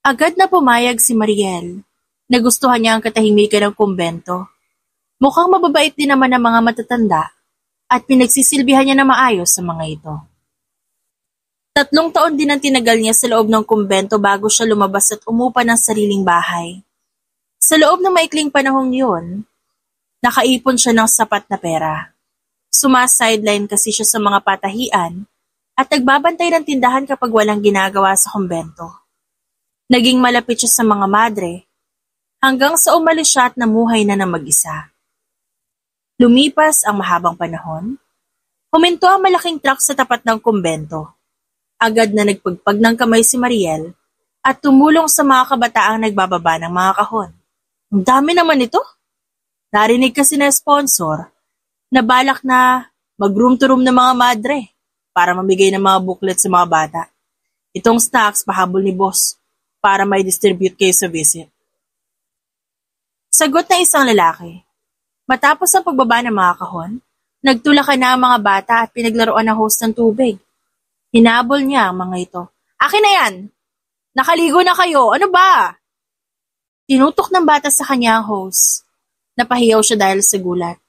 Agad na pumayag si Mariel. Nagustuhan niya ang katahimikan ng kumbento. Mukhang mababait din naman ang mga matatanda at pinagsisilbihan niya na maayos sa mga ito. 3 taon din ang tinagal niya sa loob ng kumbento bago siya lumabas at umupa ng sariling bahay. Sa loob ng maikling panahong yun, nakaipon siya ng sapat na pera. Sumasideline kasi siya sa mga patahian at nagbabantay ng tindahan kapag walang ginagawa sa kumbento. Naging malapit siya sa mga madre hanggang sa umalis siya at namuhay na ng mag-isa. Lumipas ang mahabang panahon, huminto ang malaking truck sa tapat ng kumbento. Agad na nagpagpag ng kamay si Mariel at tumulong sa mga kabataang nagbababa ng mga kahon. Ang dami naman ito. Narinig kasi na sponsor na balak na mag-room to room ng mga madre para mamigay ng mga booklet sa mga bata. Itong snacks pahabol ni boss para may distribute kayo sa visit. Sagot ng isang lalaki. Matapos ang pagbaba ng mga kahon, nagtulakan na ang mga bata at pinaglaruan ng host ng tubig. Hinabol niya ang mga ito. Akin na yan! Nakaligo na kayo! Ano ba? Tinutok ng bata sa kanya ang host. Napahiyaw siya dahil sa gulat.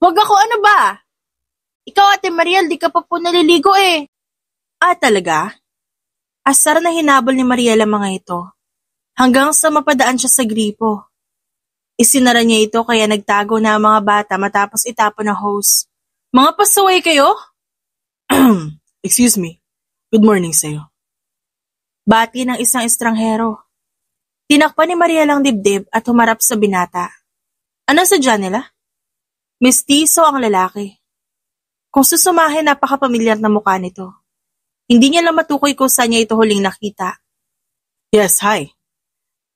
Wag ako, ano ba? Ikaw, Ate Mariel, di ka pa po naliligo eh. Ah, talaga? Asar na hinabol ni Mariel ang mga ito. Hanggang sa mapadaan siya sa gripo. Isinara niya ito kaya nagtago na ang mga bata matapos itapon ng hose. Mga pasaway kayo? Excuse me. Good morning sa'yo. Bati ng isang estranghero. Tinakpan ni Mariel ang dibdib at humarap sa binata. Ano sadya nila? Mestizo ang lalaki. Kung susumahin, napakapamilyar na mukha nito. Hindi niya lang matukoy kung saan niya ito huling nakita. Yes, hi.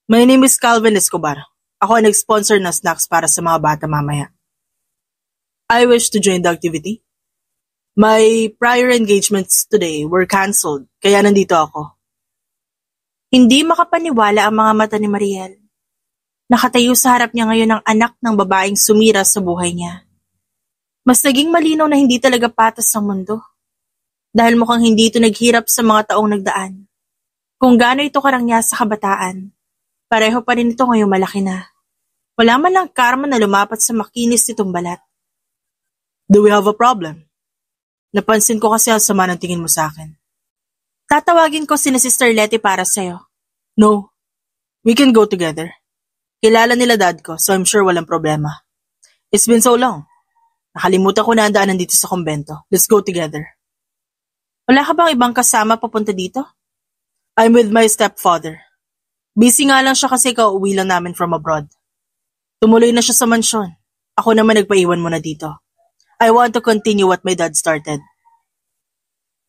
My name is Calvin Escobar. Ako ang nag-sponsor ng snacks para sa mga bata mamaya. I wish to join the activity. My prior engagements today were cancelled, kaya nandito ako. Hindi makapaniwala ang mga mata ni Mariel. Nakatayo sa harap niya ngayon ang anak ng babaeng sumira sa buhay niya. Mas naging malinaw na hindi talaga patas ang mundo. Dahil mukhang hindi ito naghirap sa mga taong nagdaan. Kung gaano ito karangya sa kabataan, pareho pa rin ito ngayong malaki na. Wala man lang karma na lumapat sa makinis nitong balat. Do we have a problem? Napansin ko kasi ang sama ng tingin mo sa akin. Tatawagin ko si Sister Letty para sa'yo. No, we can go together. Kilala nila dad ko, so I'm sure walang problema. It's been so long. Nakalimutan ko na ang daanan dito sa kumbento. Let's go together. Wala ka bang ibang kasama papunta dito? I'm with my stepfather. Busy nga lang siya kasi kauwi lang namin from abroad. Tumuloy na siya sa mansyon. Ako naman nagpaiwan mo na dito. I want to continue what my dad started.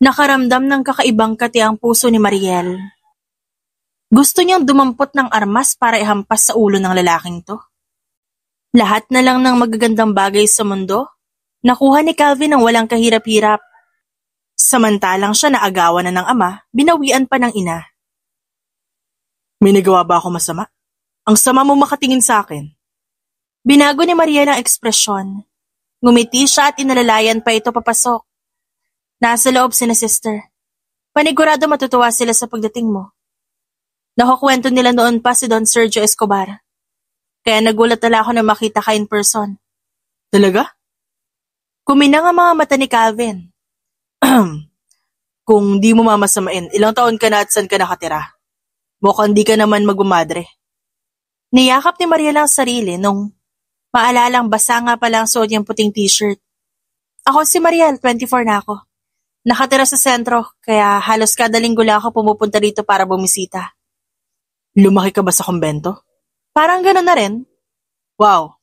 Nakaramdam ng kakaibang kati ang puso ni Mariel. Gusto niyang dumampot ng armas para ihampas sa ulo ng lalaking to. Lahat na lang ng magagandang bagay sa mundo, nakuha ni Calvin ng walang kahirap-hirap. Samantalang siya naagawan na ng ama, binawian pa ng ina. May nagawa ba ako masama? Ang sama mo makatingin sa akin. Binago ni Mariel ang ekspresyon. Ngumiti siya at inalalayan pa ito papasok. Nasa loob sina sister. Panigurado matutuwa sila sa pagdating mo. Nakakwento nila noon pa si Don Sergio Escobar. Kaya nagulat na ako na makita ka in person. Talaga? Kuminang ang mga mata ni Calvin. Kung di mo mamasamain, ilang taon ka na at saan ka nakatira? Mukhang di ka naman magmamadre. Niyakap ni Mariel ang sarili nung maalalang basa nga pala ang suot niyang puting t-shirt. Ako si Mariel, 24 na ako. Nakatira sa sentro, kaya halos kada linggo lang ako pumupunta dito para bumisita. Lumaki ka ba sa kumbento? Parang gano'n na rin. Wow.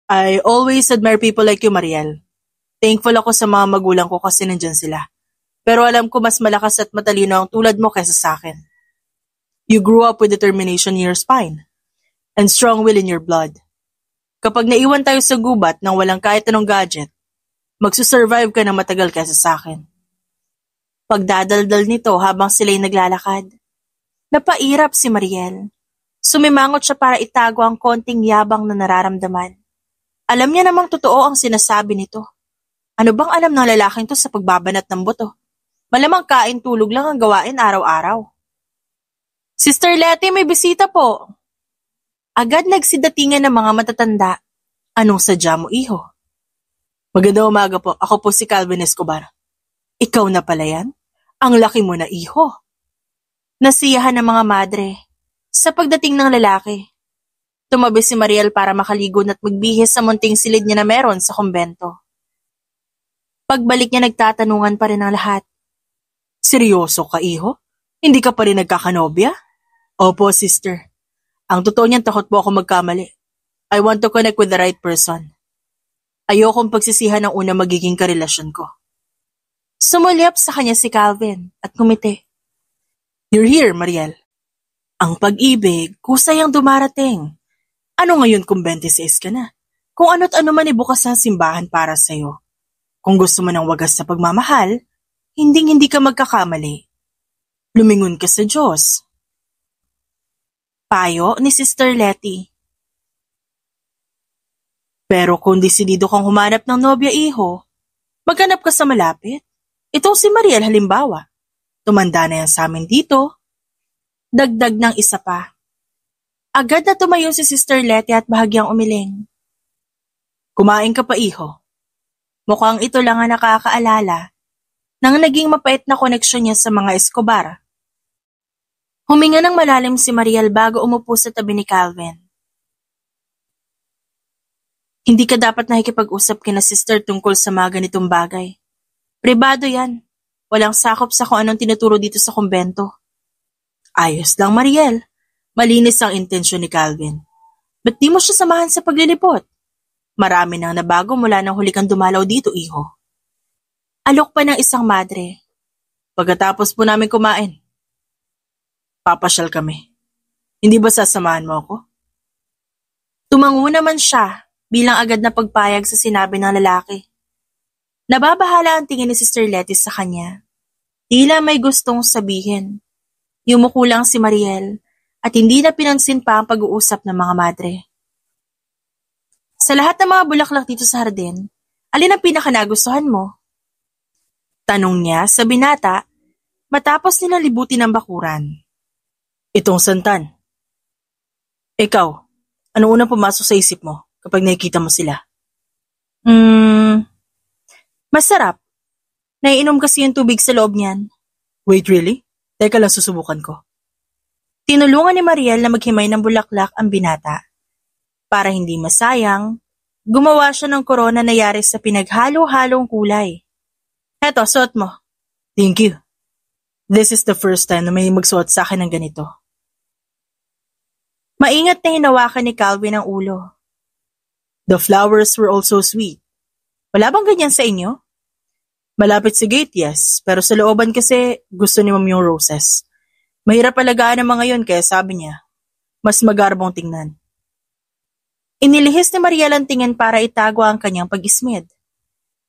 I always admire people like you, Mariel. Thankful ako sa mga magulang ko kasi nandyan sila. Pero alam ko mas malakas at matalino ang tulad mo kaysa sa akin. You grew up with determination in your spine and strong will in your blood. Kapag naiwan tayo sa gubat nang walang kahit anong gadget, magsusurvive ka na matagal kaysa sa akin. Pagdadaldal nito habang sila'y naglalakad. Napairap si Mariel. Sumimangot siya para itago ang konting yabang na nararamdaman. Alam niya namang totoo ang sinasabi nito. Ano bang alam ng lalaking to sa pagbabanat ng buto? Malamang kain tulog lang ang gawain araw-araw. Sister Letty, may bisita po. Agad nagsidatingan ng mga matatanda. Anong sadya mo, iho? Magandang umaga po. Ako po si Calvin Escobar. Ikaw na pala yan? Ang laki mo na, iho. Nasiyahan ng mga madre sa pagdating ng lalaki. Tumabi si Mariel para makaligon at magbihis sa munting silid niya na meron sa kumbento. Pagbalik niya nagtatanungan pa rin ang lahat. Seryoso ka, iho? Hindi ka pa rin nagkakanobya? Opo, sister. Ang totoo niyan, takot po ako magkamali. I want to connect with the right person. Ayokong pagsisihan ng una magiging karelasyon ko. Sumulyap sa kanya si Calvin at kumiti. You're here, Mariel. Ang pag-ibig, kusayang dumarating. Ano ngayon kung 26 ka na? Kung ano't ano man ibukas ang simbahan para sa'yo. Kung gusto mo ng wagas sa pagmamahal, hindi ka magkakamali. Lumingon ka sa Diyos. Payo ni Sister Letty. Pero kung desidido kang humanap ng nobya, iho, maghanap ka sa malapit. Itong si Mariel halimbawa. Tumanda na yan sa amin dito. Dagdag ng isa pa. Agad na tumayo si Sister Letty at bahagyang umiling. Kumain ka pa, iho. Mukhang ito lang ang nakakaalala nang naging mapait na koneksyon niya sa mga Escobar. Huminga ng malalim si Mariel bago umupo sa tabi ni Calvin. Hindi ka dapat nakikipag-usap kina sister tungkol sa mga ganitong bagay. Pribado yan. Walang sakop sa kung anong tinuturo dito sa kumbento. Ayos lang, Mariel. Malinis ang intensyon ni Calvin. Ba't di mo siya samahan sa paglilipot? Marami nang nabago mula nang huli kang dumalaw dito, iho. Alok pa ng isang madre. Pagkatapos po namin kumain, papasyal kami. Hindi ba sasamahan mo ako? Tumango naman siya bilang agad na pagpayag sa sinabi ng lalaki. Nababahala ang tingin ni Sister Letty sa kanya. Tila may gustong sabihin. Yumuko lang si Mariel at hindi na pinansin pa ang pag-uusap ng mga madre. Sa lahat ng mga bulaklak dito sa hardin, alin ang pinakanagustuhan mo? Tanong niya sa binata matapos nilang libutin ang bakuran. Itong santan. Ikaw, anong unang pumasok sa isip mo kapag nakikita mo sila? Masarap. Naiinom kasi yung tubig sa loob niyan. Wait, really? Teka lang, susubukan ko. Tinulungan ni Mariel na maghimay ng bulaklak ang binata. Para hindi masayang, gumawa siya ng korona na yari sa pinaghalo-halong kulay. Heto, suot mo. Thank you. This is the first time na may magsuot sa akin ng ganito. Maingat na hinawakan ni Calvin ang ulo. The flowers were also sweet. Wala bang ganyan sa inyo? Malapit sa gate, yes. Pero sa looban kasi gusto ni Ma'am yung roses. Mahirap alagaan ang mga yun kaya sabi niya, mas magarbong tingnan. Inilihis ni Mariel ang tingin para itago ang kanyang pag-ismid.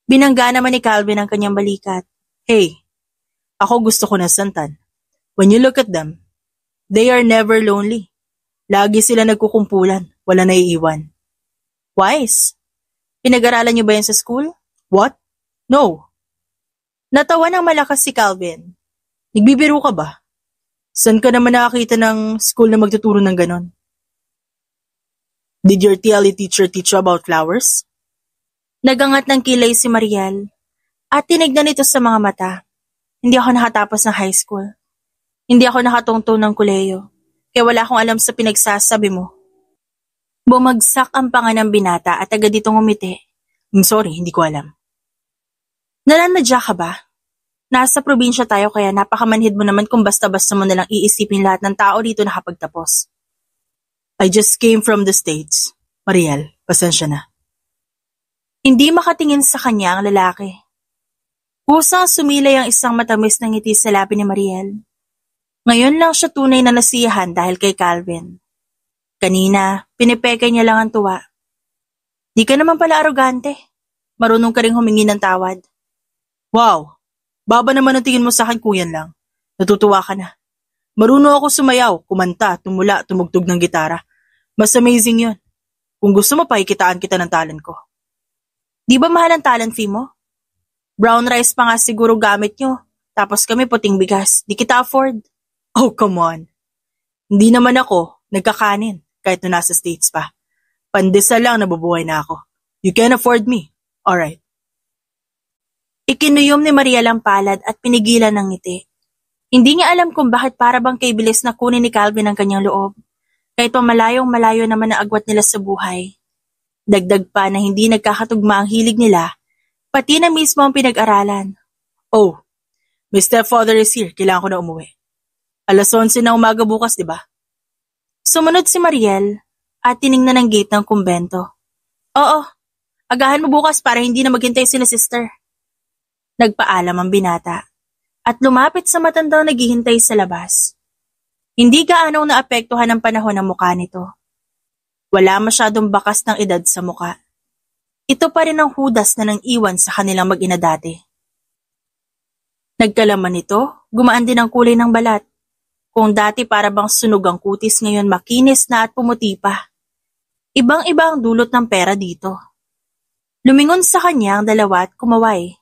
Binangga naman ni Calvin ang kanyang balikat. Hey, ako gusto ko ng santan. When you look at them, they are never lonely. Lagi sila nagkukumpulan, wala naiiwan. Wise. Pinag-aralan niyo ba yan sa school? What? No. Natawa ng malakas si Calvin. Nagbibiro ka ba? Saan ka naman nakakita ng school na magtuturo ng ganon? Did your TLE teacher teach you about flowers? Nagangat ng kilay si Mariel at tinignan ito sa mga mata. Hindi ako nakatapos ng high school. Hindi ako nakatungtong ng kuleyo. Kaya wala akong alam sa pinagsasabi mo. Bumagsak ang panga ng binata at agad itong umiti. I'm sorry, hindi ko alam. Nalanadya ka ba? Nasa probinsya tayo kaya napakamanhid mo naman kung basta-basta mo nalang iisipin lahat ng tao dito nakapagtapos. I just came from the States. Mariel, pasensya na. Hindi makatingin sa kanya ang lalaki. Kusang sumilay ang isang matamis na ngiti sa labi ni Mariel. Ngayon lang siya tunay na nasiyahan dahil kay Calvin. Kanina, pinipeke niya lang ang tuwa. Di ka naman pala arogante. Marunong ka ring humingi ng tawad. Wow! Baba naman ang tingin mo sa akin, kuyan lang. Natutuwa ka na. Marunong ako sumayaw, kumanta, tumula, tumugtog ng gitara. Mas amazing yun. Kung gusto mo, pakikitaan kita ng talent ko. Di ba mahal ang talent fee mo? Brown rice pa nga siguro gamit nyo. Tapos kami puting bigas. Di kita afford. Oh, come on. Hindi naman ako nagkakanin kahit na nasa States pa. Pandesal lang nabubuhay na ako. You can afford me. Alright. Ikinuyom ni Mariel ang palad at pinigilan ng ngiti. Hindi niya alam kung bakit para bang kay bilis na kunin ni Calvin ang kanyang loob. Kahit pa malayong-malayo naman ang agwat nila sa buhay. Dagdag pa na hindi nagkakatugma ang hilig nila, pati na mismo ang pinag-aralan. Oh, my stepfather is here. Kailangan ko na umuwi. 11:00 na umaga bukas, di ba? Sumunod si Mariel at tiningnan ang gate ng kumbento. Oo, agahan mo bukas para hindi na maghintay sila sister. Nagpaalam ang binata at lumapit sa matandang naghihintay sa labas. Hindi gaanong naapektuhan ang panahon ng mukha nito. Wala masyadong bakas ng edad sa mukha. Ito pa rin ang hudas na nang iwan sa kanilang mag-ina dati. Nagkalaman nito, gumaan din ang kulay ng balat. Kung dati para bang sunog ang kutis, ngayon makinis na at pumuti pa. Ibang-iba ang dulot ng pera dito. Lumingon sa kanya ang dalawa at kumaway.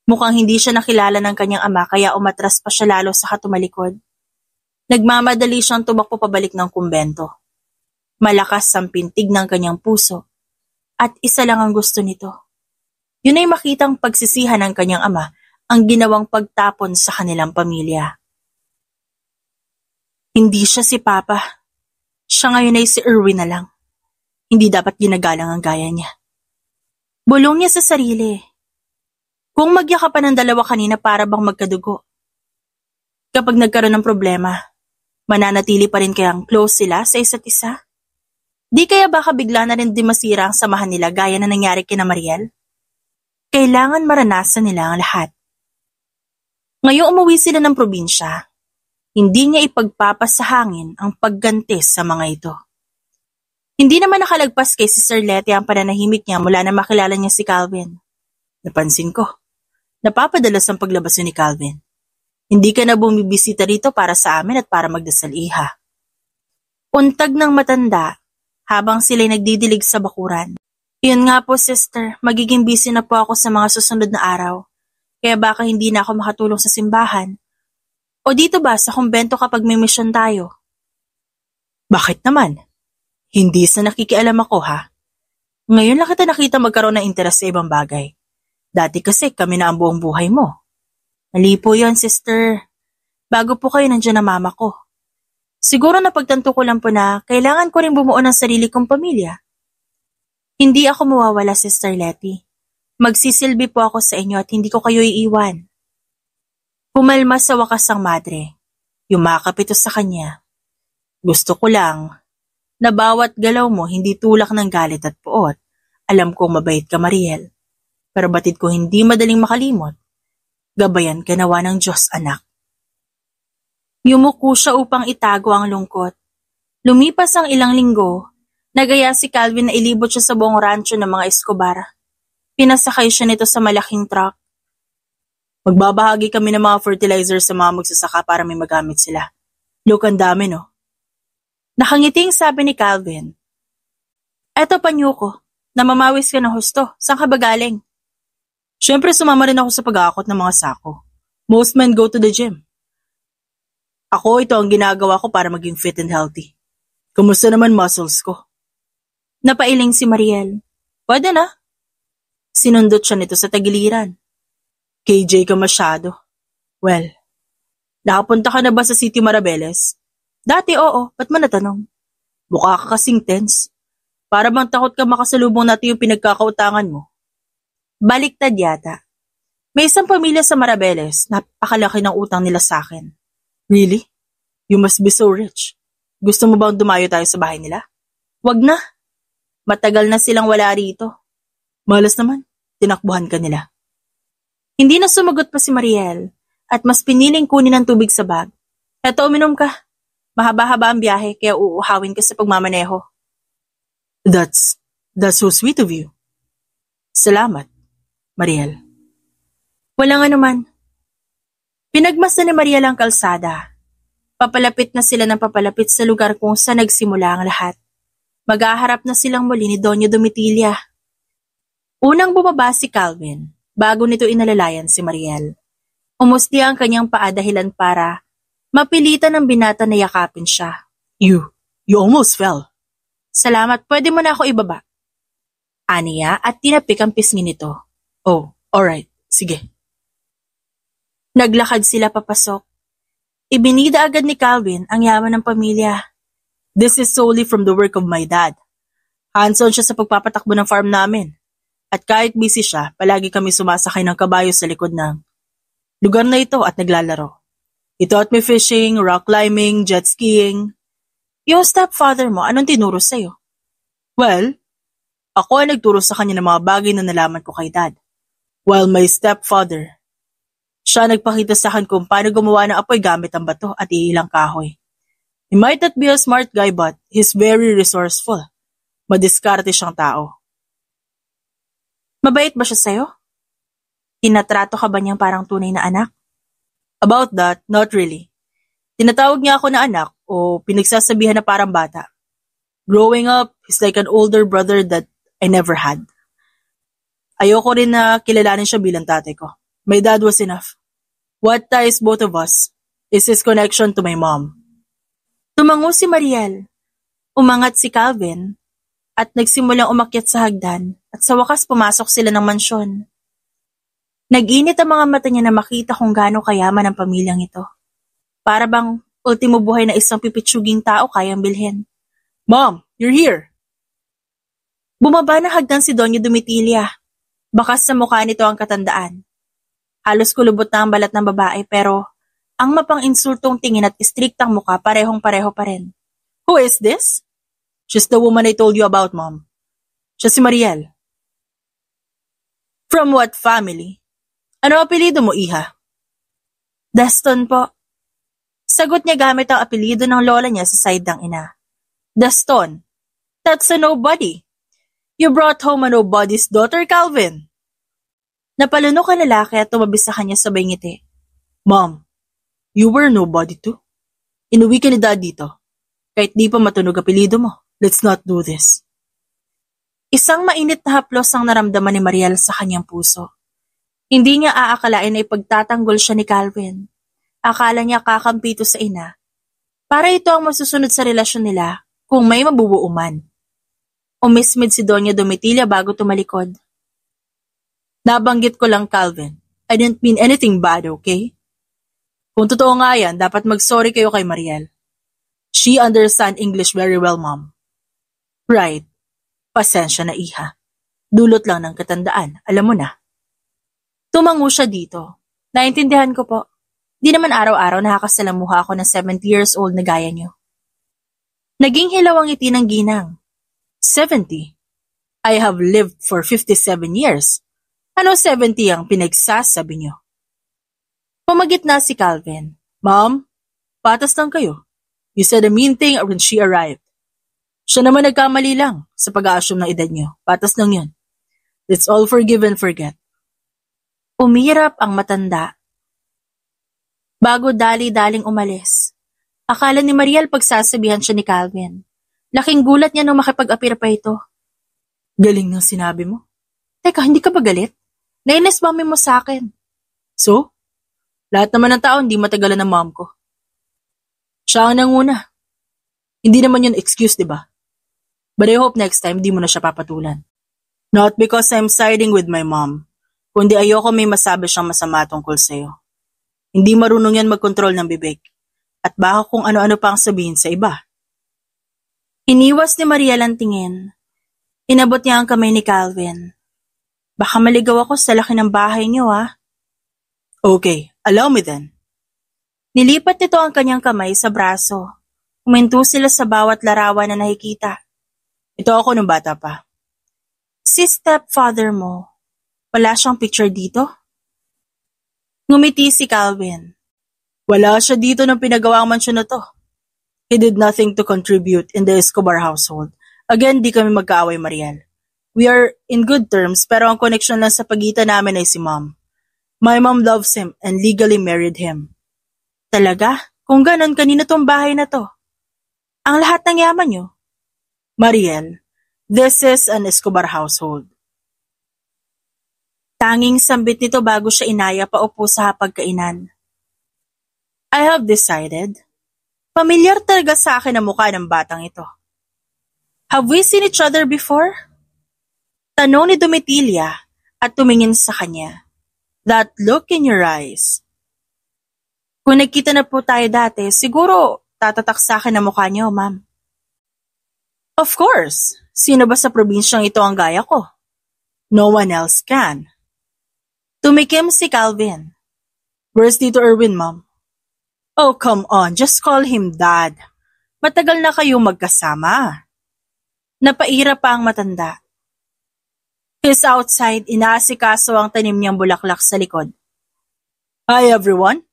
Mukhang hindi siya nakilala ng kanyang ama kaya umatras pa siya lalo sa katumalikod. Nagmamadali siyang tumakbo pabalik ng kumbento. Malakas ang pintig ng kanyang puso at isa lang ang gusto nito. Yun ay makitang pagsisihan ng kanyang ama ang ginawang pagtapon sa kanilang pamilya. Hindi siya si Papa. Siya ngayon ay si Erwin na lang. Hindi dapat ginagalang ang gaya niya. Bulong niya sa sarili. Kung magyakapan ng dalawa kanina para bang magkadugo. Kapag nagkaroon ng problema, mananatili pa rin kayang close sila sa isa't isa? Di kaya baka bigla na rin di masira ang samahan nila gaya na nangyari kina Mariel? Kailangan maranasan nila ang lahat. Ngayong umuwi sila ng probinsya, hindi niya ipagpapasahangin ang pagganti sa mga ito. Hindi naman nakalagpas kay Sister Letty ang pananahimik niya mula na makilala niya si Calvin. Napansin ko. Napapadalas ang paglabas ni Calvin. Hindi ka na bumibisita rito para sa amin at para magdasal iha. Untag ng matanda habang sila'y nagdidilig sa bakuran. Iyon nga po sister, magiging busy na po ako sa mga susunod na araw. Kaya baka hindi na ako makatulong sa simbahan. O dito ba sa kumbento kapag may misyon tayo? Bakit naman? Hindi sa nakikialam ako ha. Ngayon lang kita nakita magkaroon ng interes sa ibang bagay. Dati kasi kami na ang buong buhay mo. Mali po yun, sister. Bago po kayo nandiyan ang mama ko. Siguro napagtanto ko lang po na kailangan ko rin bumuo ng sarili kong pamilya. Hindi ako mawawala, Sister Letty. Magsisilbi po ako sa inyo at hindi ko kayo iiwan. Pumalma sa wakas ang madre. Yumakap ito sa kanya. Gusto ko lang na bawat galaw mo hindi tulak ng galit at puot. Alam kong mabait ka, Mariel. Pero batid ko hindi madaling makalimot. Gabayan ka nawa ng Diyos, anak. Yumuko siya upang itago ang lungkot. Lumipas ang ilang linggo, nagaya si Calvin na ilibot siya sa buong rancho ng mga Escobar. Pinasakay siya nito sa malaking truck. Magbabahagi kami ng mga fertilizer sa mga magsasaka para may magamit sila. Look, ang dami, no? Nakangiting sabi ni Calvin. Eto panyo ko, namamawis ka ng husto. Saan ka ba galing? Siyempre sumama rin ako sa pag-aakot ng mga sako. Most men go to the gym. Ako, ito ang ginagawa ko para maging fit and healthy. Kumusta naman muscles ko? Napailing si Mariel. Pwede na. Sinundot siya nito sa tagiliran. KJ ka masyado. Well, nakapunta ka na ba sa City Marabeles? Dati oo, ba't mo natanong? Mukha ka kasing tense. Para bang takot ka makasalubong natin yung pinagkakautangan mo. Baliktad yata. May isang pamilya sa Marabeles, napakalaki ng utang nila sa akin. Really? You must be so rich. Gusto mo bang dumayo tayo sa bahay nila? Wag na. Matagal na silang wala rito. Malas naman, tinakbuhan ka nila. Hindi na sumagot pa si Mariel at mas piniling kunin ang tubig sa bag. Eto, uminom ka. Mahaba-haba ang biyahe kaya uuhawin ka sa pagmamaneho. That's so sweet of you. Salamat, Mariel. Walang anuman. Pinagmasdan ni Mariel ang kalsada. Papalapit na sila ng papalapit sa lugar kung saan nagsimula ang lahat. Maghaharap na silang muli ni Doña Domitilla. Unang bumaba si Calvin, bago nito inalalayan si Mariel. Umusti ang kanyang paa dahilan para mapilitan ng binata na yakapin siya. You almost fell. Salamat, pwede mo na ako ibaba. Aniya at tinapik ang pisngi nito. Oh, alright. Sige. Naglakad sila papasok. Ibinida agad ni Calvin ang yaman ng pamilya. This is solely from the work of my dad. Hands-on siya sa pagpapatakbo ng farm namin. At kahit busy siya, palagi kami sumasakay ng kabayo sa likod ng lugar na ito at naglalaro. He taught me fishing, rock climbing, jet skiing. Yung stepfather mo, anong tinuro sa'yo? Well, ako ay nagturo sa kanya ng mga bagay na nalaman ko kay dad. While my stepfather, siya nagpakita sa akin kung paano gumawa ng apoy gamit ang bato at iilang kahoy. He might not be a smart guy but he's very resourceful. Madiskarte siyang tao. Mabait ba siya sa'yo? Tinatrato ka ba niyang parang tunay na anak? About that, not really. Tinatawag niya ako na anak o pinagsasabihan na parang bata. Growing up, he's like an older brother that I never had. Ayoko rin na kilalanin siya bilang tatay ko. My dad was enough. What ties both of us is his connection to my mom. Tumango si Mariel. Umangat si Calvin at nagsimulang umakyat sa hagdan at sa wakas pumasok sila ng mansyon. Nag-init ang mga mata niya na makita kung gaano kayaman ang pamilyang ito. Para bang ultimo buhay na isang pipitsuging tao kayang bilhin. Mom, you're here! Bumaba na hagdan si Doña Domitilla. Bakas sa mukha nito ang katandaan. Halos kulubot na ang balat ng babae pero ang mapang-insultong tingin at istriktang mukha parehong-pareho pa rin. Who is this? She's the woman I told you about, Mom. Siya si Mariel. From what family? Ano apelyido mo, Iha? Daston po. Sagot niya gamit ang apelyido ng lola niya sa side ng ina. Daston? That's a nobody. You brought home a nobody's daughter, Calvin. Napalunok ang lalaki at tumabi sa kanya sabay ngiti. Mom, you were nobody too. Inuwi ka ni Dad dito. Kahit di pa matunog apelyido mo. Let's not do this. Isang mainit na haplos ang naramdaman ni Mariel sa kanyang puso. Hindi niya aakalain na ipagtatanggol siya ni Calvin. Akala niya kakampi ito sa ina. Para ito ang masusunod sa relasyon nila kung may mabubuo man. Umismid si Doña Domitilla bago tumalikod. Nabanggit ko lang, Calvin. I didn't mean anything bad, okay? Kung totoo nga yan, dapat mag-sorry kayo kay Mariel. She understands English very well, Mom. Right. Pasensya na, Iha. Dulot lang ng katandaan, alam mo na. Tumango siya dito. Naintindihan ko po. Di naman araw-araw nakakasalamuha ako ng 70 years old na gaya niyo. Naging hilaw ang ngiti ng ginang. 70? I have lived for 57 years. Ano 70 ang pinagsasabi niyo? Pumagit na si Calvin. Mom, patas lang kayo. You said a mean thing when she arrived. Siya naman nagkamali lang sa pag-a-assume ng edad niyo. Patas lang yun. Let's all forgive and forget. Umirap ang matanda. Bago dali-daling umalis. Akala ni Mariel pagsasabihan siya ni Calvin. Laking gulat niya nung makipag-apir pa ito. Galing ng sinabi mo. Teka, hindi ka ba galit? Nainis mami mo sa akin. So? Lahat naman ng tao hindi matagalan ng mom ko. Siya ang nanguna. Hindi naman yun excuse, di ba? But I hope next time di mo na siya papatulan. Not because I'm siding with my mom, kundi ayoko may masabi siyang masama tungkol sa'yo. Hindi marunong yan magkontrol ng bibig. At baka kung ano-ano pa ang sabihin sa iba. Iniwas ni Mariel ang tingin. Inabot niya ang kamay ni Calvin. Baka maligaw ako sa laki ng bahay niyo, ah. Okay, allow me then. Nilipat nito ang kanyang kamay sa braso. Huminto sila sa bawat larawan na nakikita. Ito ako nung bata pa. Si stepfather mo, wala siyang picture dito? Ngumiti si Calvin. Wala siya dito nang pinagawa ang mansyon na to. He did nothing to contribute in the Escobar household. Again, di kami magkaaway, Mariel. We are in good terms pero ang connection lang sa pagitan namin ay si Mom. My mom loves him and legally married him. Talaga? Kung ganon, kanino tong bahay na to? Ang lahat ng yaman nyo? Mariel, this is an Escobar household. Tanging sambit nito bago siya inaya paupo sa hapagkainan. I have decided. Pamilyar talaga sa akin ang mukha ng batang ito. Have we seen each other before? Tanong ni Domitilla at tumingin sa kanya. That look in your eyes. Kung nagkita na po tayo dati, siguro tatatak sa akin ang mukha niyo, ma'am. Of course. Sino ba sa probinsyang ito ang gaya ko? No one else can. Tumikim si Calvin. Where's Tito Erwin, Mom? Oh, come on. Just call him Dad. Matagal na kayong magkasama. Napaira pa ang matanda. He's outside, inaasikaso ang tanim niyang bulaklak sa likod. Hi, everyone.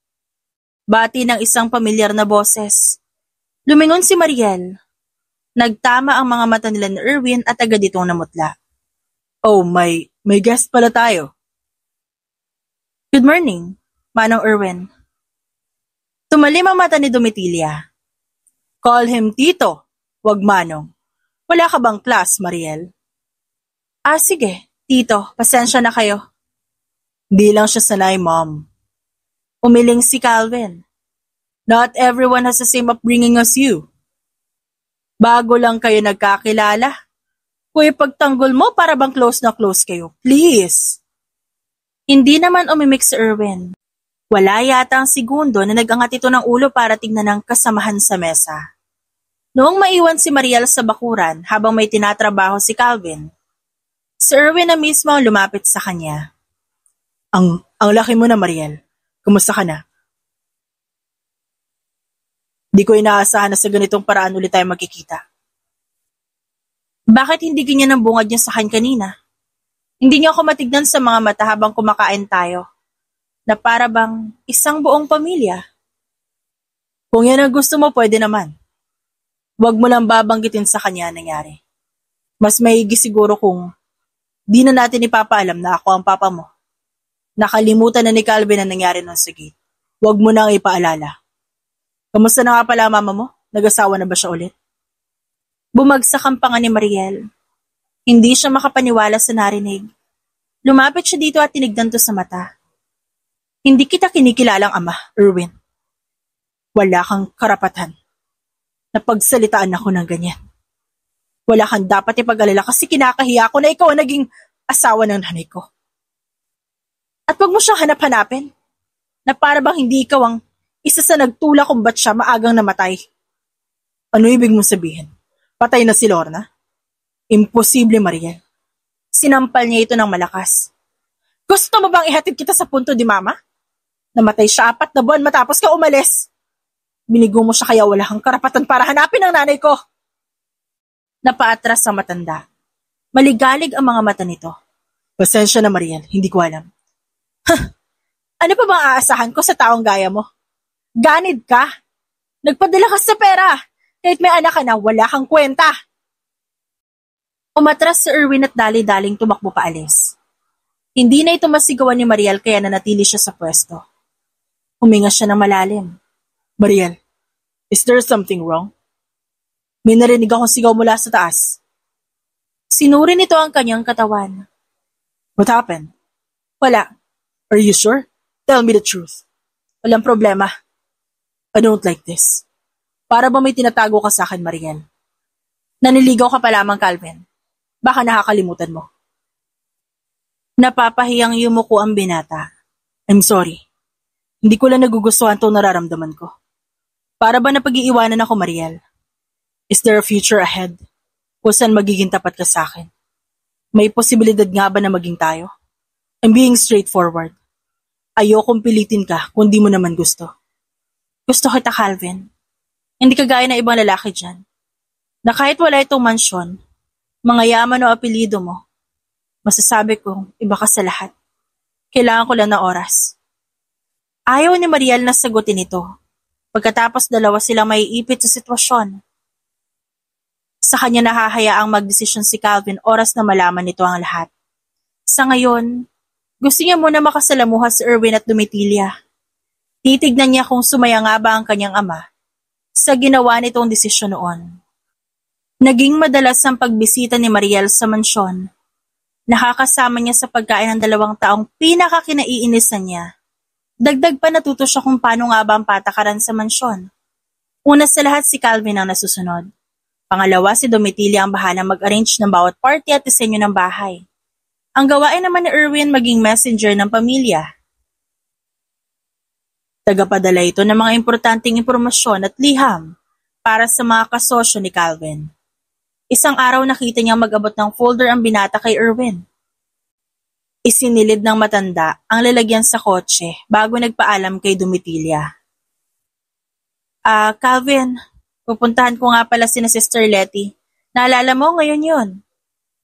Bati ng isang pamilyar na boses. Lumingon si Mariel. Nagtama ang mga mata nila ni Erwin at agad itong namutla. Oh, may guest pala tayo. Good morning, Manong Erwin. Tumalim ang mata ni Domitilla. Call him Tito, wag Manong. Wala ka bang class, Mariel? Sige, Tito, pasensya na kayo. Di lang siya sanay, Mom. Umiling si Calvin. Not everyone has the same upbringing as you. Bago lang kayo nagkakilala. Kung ipagtanggol mo para bang close na close kayo, please. Hindi naman umimik si Erwin. Wala yata ang segundo na nag-angat ito ng ulo para tignan ang kasamahan sa mesa. Noong maiwan si Mariel sa bakuran habang may tinatrabaho si Calvin, si Erwin na mismo ang lumapit sa kanya. Ang laki mo na, Mariel. Kumusta ka na? Di ko inaasahan na sa ganitong paraan ulit tayo magkikita. Bakit hindi ganyan ang bungad niya sa akin kanina? Hindi niya ako matignan sa mga mata habang kumakain tayo, na para bang isang buong pamilya. Kung yan ang gusto mo, pwede naman. Huwag mo lang babanggitin sa kanya ang nangyari. Mas maigi siguro kung di na natin ipapaalam na ako ang papa mo. Nakalimutan na ni Calvin ang nangyari nun sa gate. Huwag mo nang ipaalala. Kamusta na nga pala mama mo? Nag-asawa na ba siya ulit? Bumagsak ang panga ni Mariel. Hindi siya makapaniwala sa narinig. Lumapit siya dito at tinignan to sa mata. Hindi kita kinikilalang ama, Erwin. Wala kang karapatan. Napagsalitaan ako ng ganyan. Wala kang dapat ipag-alala kasi kinakahiya ko na ikaw ang naging asawa ng nanay ko. At wag mo siyang hanap-hanapin na para bang hindi ikaw ang isa sa nagtula kung ba't siya maagang namatay. Ano ibig mong sabihin? Patay na si Lorna? Imposible, Mariel. Sinampal niya ito ng malakas. Gusto mo bang ihatid kita sa punto di mama? Namatay siya 4 na buwan matapos ka umalis. Binigo mo siya kaya wala kang karapatan para hanapin ang nanay ko. Napaatras ang matanda. Maligalig ang mga mata nito. Pasensya na, Mariel. Hindi ko alam. Ano pa bang aasahan ko sa taong gaya mo? Ganid ka. Nagpadala ka sa pera. Kahit may anak ka na, wala kang kwenta. Umatras si Erwin at dali-daling tumakbo paalis. Hindi na ito masigawan ni Mariel kaya nanatili siya sa pwesto. Huminga siya ng malalim. Mariel, is there something wrong? May narinig akong sigaw mula sa taas. Sinuri nito ang kanyang katawan. What happened? Wala. Are you sure? Tell me the truth. Walang problema. I don't like this. Para ba may tinatago ka sa akin, Mariel? Naniligaw ka pa lamang, Calvin. Baka nakakalimutan mo. Napapahiyang yumuko ang binata. I'm sorry. Hindi ko lang nagugustuhan itong nararamdaman ko. Para ba napag-iiwanan ako, Mariel? Is there a future ahead? Kung saan magiging tapat ka sa akin? May posibilidad nga ba na maging tayo? I'm being straightforward. Ayokong pilitin ka kung di mo naman gusto. Gusto kita, Calvin. Hindi kagaya na ibang lalaki dyan. Na kahit wala itong mansyon, mga yaman o apelyido mo, masasabi kong iba ka sa lahat. Kailangan ko lang ng oras. Ayaw ni Mariel na sagutin ito. Pagkatapos dalawa silang maiipit sa sitwasyon. Sa kanya nahahayaang magdesisyon si Calvin oras na malaman nito ang lahat. Sa ngayon, gusto niya muna makasalamuha si Erwin at Domitilla. Titignan niya kung sumaya nga ba ang kanyang ama sa ginawa nitong desisyon noon. Naging madalas ang pagbisita ni Mariel sa mansyon Nakakasama niya sa pagkain ng 2 taong pinakakinaiinisan niya. Dagdag pa natuto siya kung paano nga ba ang patakaran sa mansyon. Una sa lahat si Calvin ang nasusunod. Pangalawa si Domitila ang bahalang mag-arrange ng bawat party at disenyo ng bahay. Ang gawain naman ni Erwin maging messenger ng pamilya. Tagapadala ito ng mga importanteng impormasyon at liham para sa mga kasosyo ni Calvin. Isang araw nakita niyang mag-abot ng folder ang binata kay Erwin. Isinilid ng matanda ang lalagyan sa kotse bago nagpaalam kay Domitila. Calvin, pupuntahan ko nga pala sina Sister Letty. Naalala mo ngayon yun?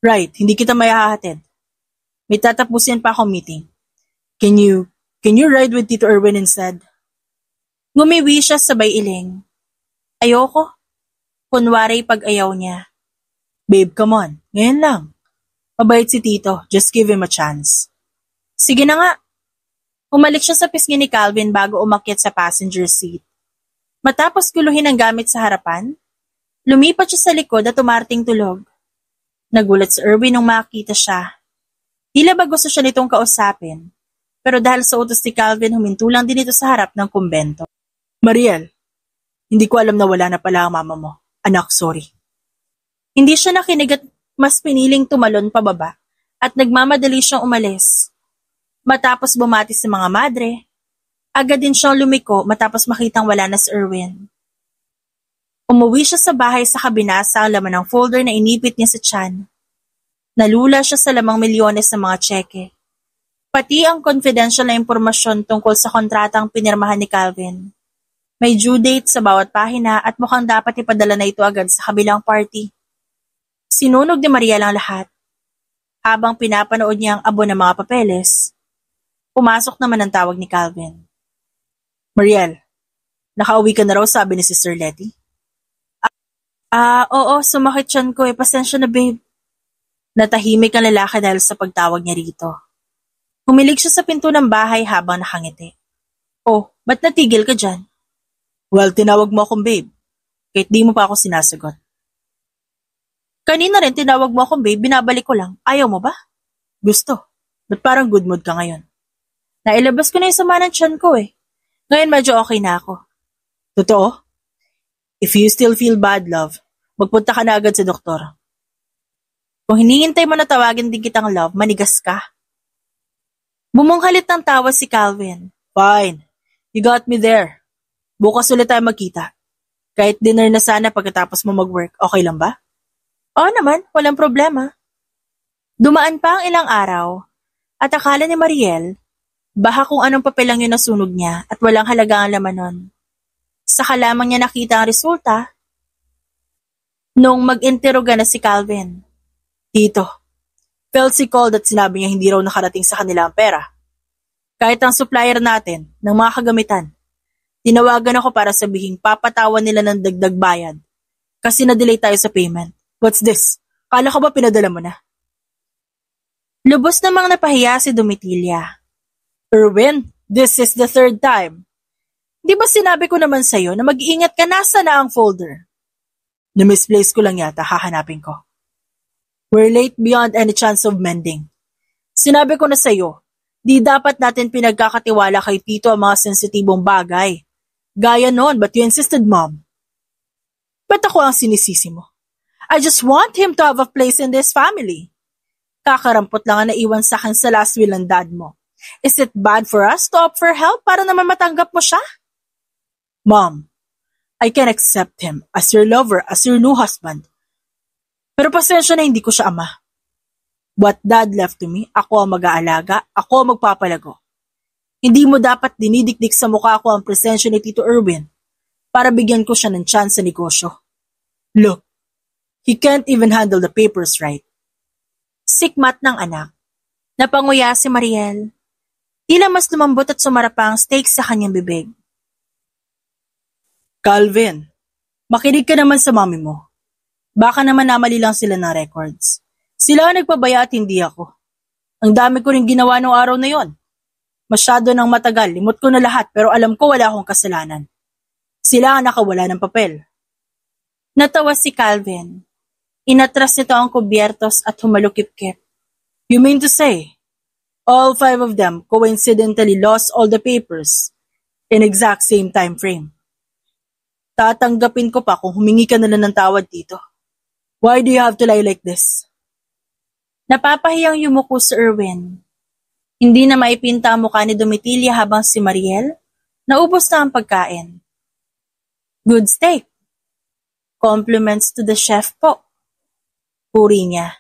Right, hindi kita may hahatid. May tatapusin pa akong meeting. Can you ride with Tito Erwin instead? Ngumiwi siya sabay iling. Ayoko. Kunwari pag-ayaw niya. Babe, come on. Ngayon lang. Mabait si Tito. Just give him a chance. Sige na nga. Umalik siya sa pisngi ni Calvin bago umakyat sa passenger seat. Matapos guluhin ang gamit sa harapan, lumipat siya sa likod at umarting tulog. Nagulat si Erwin nung makita siya. Tila ba gusto siya nitong kausapin, pero dahil sa utos ni Calvin huminto lang din ito sa harap ng kumbento. Mariel, hindi ko alam na wala na pala ang mama mo. Anak, sorry. Hindi siya nakinig at mas piniling tumalon pababa at nagmamadali siyang umalis. Matapos bumati sa mga madre, agad din siyang lumiko matapos makitang wala na si Erwin. Umuwi siya sa bahay sa kabinasa ang laman ng folder na inipit niya sa tiyan. Nalula siya sa lamang milyones ng mga tseke. Pati ang confidential na impormasyon tungkol sa kontratang pinirmahan ni Calvin. May due date sa bawat pahina at mukhang dapat ipadala na ito agad sa kabilang party. Sinunog ni Mariel ang lahat. Habang pinapanood niya ang abo ng mga papeles, pumasok naman ang tawag ni Calvin. Mariel, nakauwi ka na raw sabi ni Sister Letty? Oo, sumakit siyan ko pasensya na babe. Natahimik ang lalaki dahil sa pagtawag niya rito. Humilig siya sa pinto ng bahay habang nakangiti. Oh, ba't natigil ka dyan? Well, tinawag mo akong babe. Kahit di mo pa ako sinasagot. Kanina rin tinawag mo akong babe, binabalik ko lang. Ayaw mo ba? Gusto. Ba't parang good mood ka ngayon? Nailabas ko na yung sama ng tiyan ko Ngayon medyo okay na ako. Totoo? If you still feel bad, love, magpunta ka na agad sa doktor. Kung hinihintay mo na tawagin din kitang love, manigas ka. Bumunghalit ng tawa si Calvin. Fine. You got me there. Bukas ulit tayo magkita. Kahit dinner na sana pagkatapos mo mag-work, okay lang ba? Oo naman, walang problema. Dumaan pa ang ilang araw at akala ni Mariel, baka kung anong papel lang yun nasunog niya at walang halaga ang laman nun. Saka lamang niya nakita ang resulta nung mag-interoga na si Calvin. Tito, Kelsey called at sinabi niya hindi raw nakarating sa kanila ang pera. Kahit ang supplier natin ng mga kagamitan, tinawagan ako para sabihin papatawan nila ng dagdag bayad kasi na-delay tayo sa payment. What's this? Kala ko ba pinadala mo na? Lubos namang napahiya si Domitila. Erwin, this is the 3rd time. Di ba sinabi ko naman sa'yo na mag-iingat ka nasa na ang folder? Na-misplace ko lang yata, hahanapin ko. We're late beyond any chance of mending. Sinabi ko na sa'yo, di dapat natin pinagkakatiwala kay Tito ang mga sensitibong bagay. Gaya noon, but you insisted, Mom. Ba't ako ang sinisisi mo? I just want him to have a place in this family. Kakarampot lang ang naiwan sa akin sa last will ng dad mo. Is it bad for us to opt for help para naman matanggap mo siya? Mom, I can accept him as your lover, as your new husband. Pero pasensya na hindi ko siya ama. What dad left to me, ako ang mag-aalaga, ako ang magpapalago. Hindi mo dapat dinidikdik sa mukha ko ang presensya ni Tito Erwin para bigyan ko siya ng chance sa negosyo. Look, he can't even handle the papers right. Sikmat ng anak. Napanguya si Mariel. Tila mas lumambot at sumara pa ang steak sa kanyang bibig. Calvin, makinig ka naman sa mami mo. Baka naman namali lang sila ng records. Sila ang nagpabaya at hindi ako. Ang dami ko rin ginawa noong araw na yon. Masyado nang matagal, limot ko na lahat pero alam ko wala akong kasalanan. Sila ang nakawala ng papel. Natawa si Calvin. Inatras nito ang kubyertos at humalukip-kip. You mean to say, all 5 of them coincidentally lost all the papers in exact same time frame? Tatanggapin ko pa kung humingi ka na lang ng tawad dito. Why do you have to lie like this? Napapahiyang yumuko si Erwin. Hindi na maipinta ang mukha ni Domitilla habang si Mariel naubos na ang pagkain. Good steak. Compliments to the chef po. Puri niya.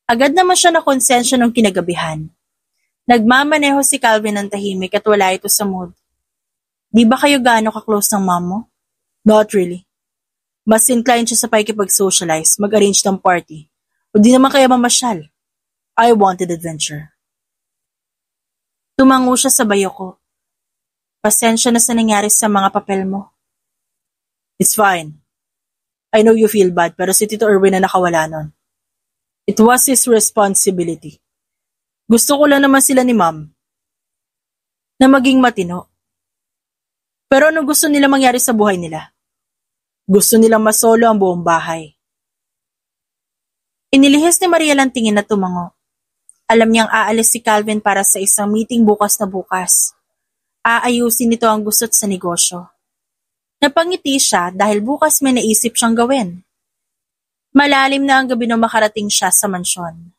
Agad naman siya nakonsensya nung kinagabihan. Nagmamaneho si Calvin ng tahimik at wala ito sa mood. Di ba kayo gaano ka-close ng mom mo? Not really. Mas inclined siya sa pakikipag-socialize, mag-arrange ng party. O di naman kaya mamasyal. I wanted adventure. Tumango siya sa bayo ko. Pasensya na sa nangyari sa mga papel mo. It's fine. I know you feel bad pero si Tito Erwin na nakawala nun. It was his responsibility. Gusto ko lang naman sila ni Ma'am na maging matino. Pero ano gusto nila mangyari sa buhay nila? Gusto nilang masolo ang buong bahay. Inilihis ni Mariel ang tingin na tumango. Alam niyang aalis si Calvin para sa isang meeting bukas na bukas. Aayusin nito ang gusot sa negosyo. Napangiti siya dahil bukas may naisip siyang gawin. Malalim na ang gabi nung makarating siya sa mansyon.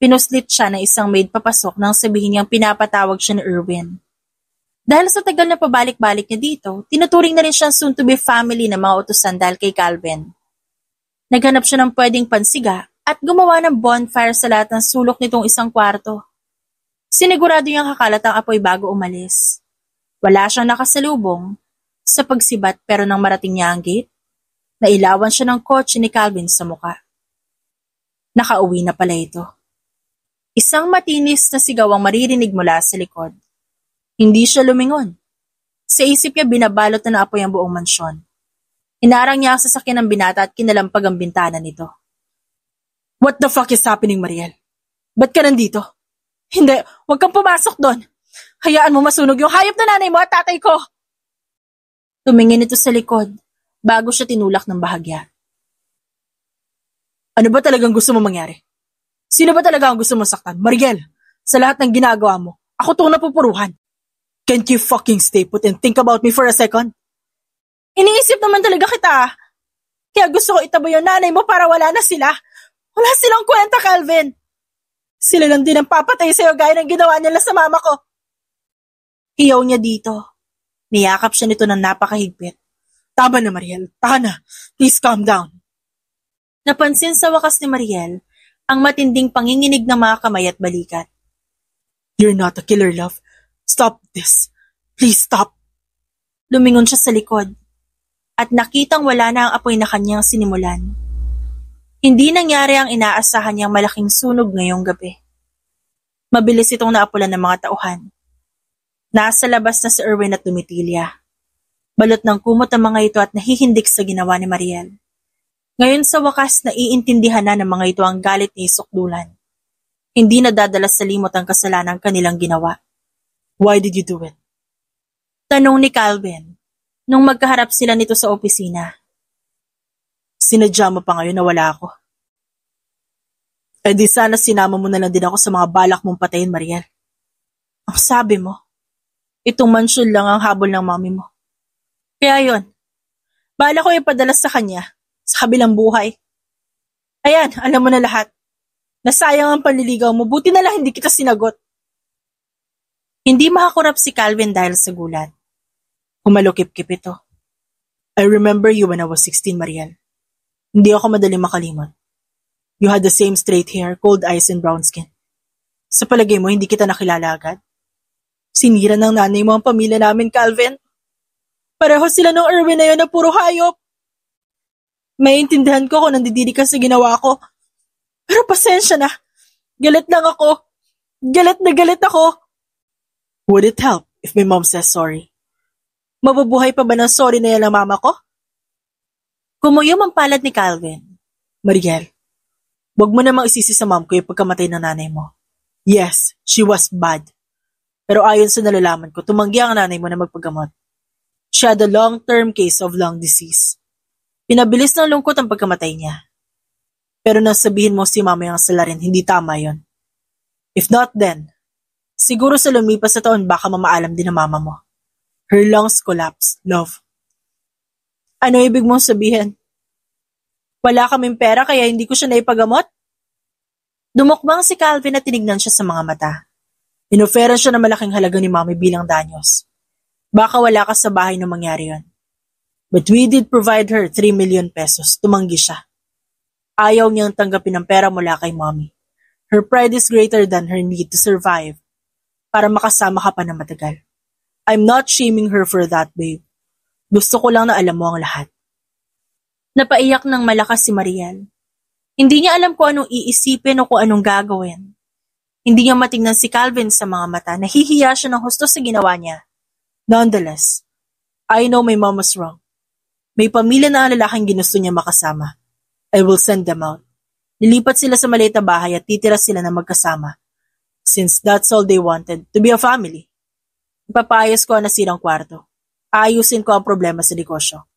Pinuslit siya ng isang maid papasok nang sabihin niyang pinapatawag siya ni Erwin. Dahil sa tagal na pabalik-balik niya dito, tinuturing na rin siyang soon-to-be family ng mga utusan dahil kay Calvin. Naghanap siya ng pwedeng pansiga at gumawa ng bonfire sa lahat ng sulok nitong isang kwarto. Sinigurado niyang kakalat ang apoy bago umalis. Wala siyang nakasalubong sa pagsibat pero nang marating niya ang gate, nailawan siya ng kotse ni Calvin sa muka. Nakauwi na pala ito. Isang matinis na sigaw ang maririnig mula sa likod. Hindi siya lumingon. Sa isip niya binabalot na apoy ang buong mansyon. Inarang niya ang sasakyan ng binata at kinalampag ang bintana nito. What the fuck is happening, Mariel? Ba't ka nandito? Hindi, huwag kang pumasok doon. Hayaan mo masunog yung hayop na nanay mo at tatay ko. Tumingin ito sa likod bago siya tinulak ng bahagya. Ano ba talagang gusto mo mangyari? Sino ba talaga ang gusto mo saktan? Mariel, sa lahat ng ginagawa mo, ako itong napupuruhan. Can't you fucking stay put and think about me for a second? Iniisip naman talaga kita. Kaya gusto ko itaboy yung nanay mo para wala na sila. Wala silang kwenta, Calvin. Sila lang din ang papatay sa'yo gaya ng ginawa nila sa mama ko. Hiyaw niya dito. Niyakap siya nito ng napakahigpit. Tama na, Mariel. Taka na. Please calm down. Napansin sa wakas ni Mariel ang matinding panginginig ng mga kamay at balikat. You're not a killer, love. Stop this. Please stop. Lumingon siya sa likod at nakitang wala na ang apoy na kanyang sinimulan. Hindi nangyari ang inaasahan niyang malaking sunog ngayong gabi. Mabilis itong naapulan ng mga tauhan. Nasa labas na si Erwin at Domitilla. Balot ng kumot ang mga ito at nahihindik sa ginawa ni Mariel. Ngayon sa wakas naiintindihan na ng mga ito ang galit ni Isokdulan. Hindi nadadala sa limot ang kasalanan kanilang ginawa. Why did you do it? Tanong ni Calvin nung magkaharap sila nito sa opisina. Sinadya mo pa ngayon na wala ako. Eh di sana sinama mo na lang din ako sa mga balak mong patayin, Mariel. Ang sabi mo, itong mansyon lang ang habol ng mami mo. Kaya yon, bala ko ipadala sa kanya, sa kabilang buhay. Ayan, alam mo na lahat. Nasayang ang panliligaw mo, buti na lang hindi kita sinagot. Hindi makakurap si Calvin dahil sa gulat. Humalukip-kip ito. I remember you when I was 16, Mariel. Hindi ako madaling makalimot. You had the same straight hair, cold eyes, and brown skin. Sa palagay mo, hindi kita nakilala agad? Sinira ng nanay mo ang pamilya namin, Calvin. Pareho sila ng Erwin na yun na puro hayop. Maintindihan ko kung nandidiri ka sa ginawa ko. Pero pasensya na. Galit lang ako. Galit na galit ako. Would it help if my mom says sorry? Mabubuhay pa ba ng sorry na yan ang mama ko? Kumuyom ang palad ni Calvin. Mariel, wag mo namang isisi sa mom ko yung pagkamatay ng nanay mo. Yes, she was bad. Pero ayon sa nalalaman ko, tumanggi ang nanay mo na magpagamot. She had a long-term case of lung disease. Pinabilis ng lungkot ang pagkamatay niya. Pero nang sabihin mo si mama yung salarin, hindi tama yon. If not then, siguro sa lumipas na taon baka mamaalam din ang mama mo. Her lungs collapsed, love. Ano ibig mong sabihin? Wala kaming pera kaya hindi ko siya naipagamot? Dumukbang si Calvin at tinignan siya sa mga mata. Inofera siya ng malaking halaga ni Mommy bilang danyos. Baka wala ka sa bahay nung mangyari yun. But we did provide her 3 million pesos. Tumanggi siya. Ayaw niyang tanggapin ang pera mula kay Mommy. Her pride is greater than her need to survive para makasama ka pa na matagal. I'm not shaming her for that, babe. Gusto ko lang na alam mo ang lahat. Napaiyak ng malakas si Mariel. Hindi niya alam kung anong iisipin o kung anong gagawin. Hindi niya matingnan si Calvin sa mga mata. Nahihiya siya ng husto sa ginawa niya. Nonetheless, I know my mom was wrong. May pamilya na ang lalaking ginusto niya makasama. I will send them out. Lilipat sila sa maliit na bahay at titira sila na magkasama. Since that's all they wanted, to be a family. Ipapayos ko ang nasirang kwarto. Aayusin ko ang problema sa negosyo.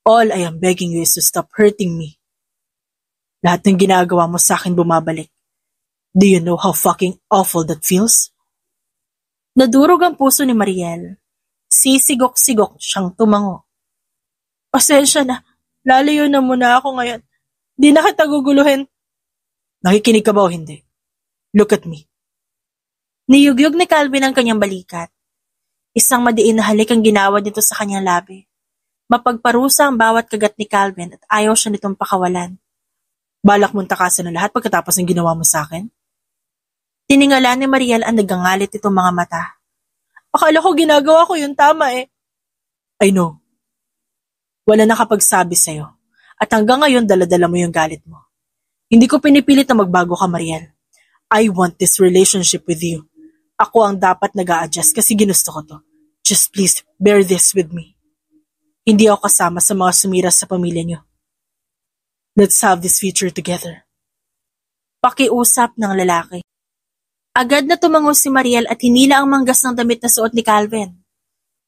All I am begging you is to stop hurting me. Lahat ng ginagawa mo sa akin bumabalik. Do you know how fucking awful that feels? Nadurog ang puso ni Mariel. Sisigok-sigok siyang tumango. Pasensya na. Lalayo na muna ako ngayon. Di na kita guguluhin. Nakikinig ka ba o hindi? Look at me. Niyugyug ni Calvin ang kanyang balikat. Isang madiin na halik ang ginawa nito sa kanyang labi. Mapagparusa ang bawat kagat ni Calvin at ayaw siya nitong pakawalan. Balak mong takasan na lahat pagkatapos ng ginawa mo sa akin? Tiningala ni Mariel ang nagangalit itong mga mata. Akala ko ginagawa ko yung tama eh. I know. Wala nakapagsabi sa'yo. At hanggang ngayon daladala mo yung galit mo. Hindi ko pinipilit na magbago ka, Mariel. I want this relationship with you. Ako ang dapat nag-a-adjust kasi ginusto ko to. Just please, bear this with me. Hindi ako kasama sa mga sumira sa pamilya niyo. Let's have this future together. Pakiusap ng lalaki. Agad na tumango si Mariel at hinila ang manggas ng damit na suot ni Calvin.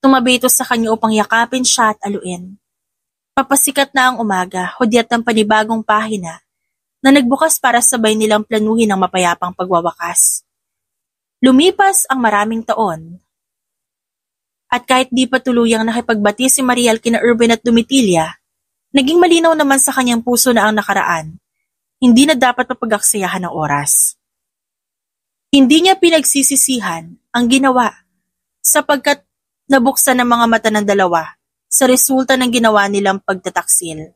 Tumabi ito sa kanya upang yakapin siya at aluin. Papasikat na ang umaga, hudyat ng panibagong pahina na nagbukas para sabay nilang planuhin ang mapayapang pagwawakas. Lumipas ang maraming taon. At kahit di pa tuluyang nakipagbati si Mariel kina Irwin at Domitilla, naging malinaw naman sa kanyang puso na ang nakaraan, hindi na dapat mapag-aksayahan ng oras. Hindi niya pinagsisisihan ang ginawa sapagkat nabuksan ang mga mata ng dalawa sa resulta ng ginawa nilang pagtataksil.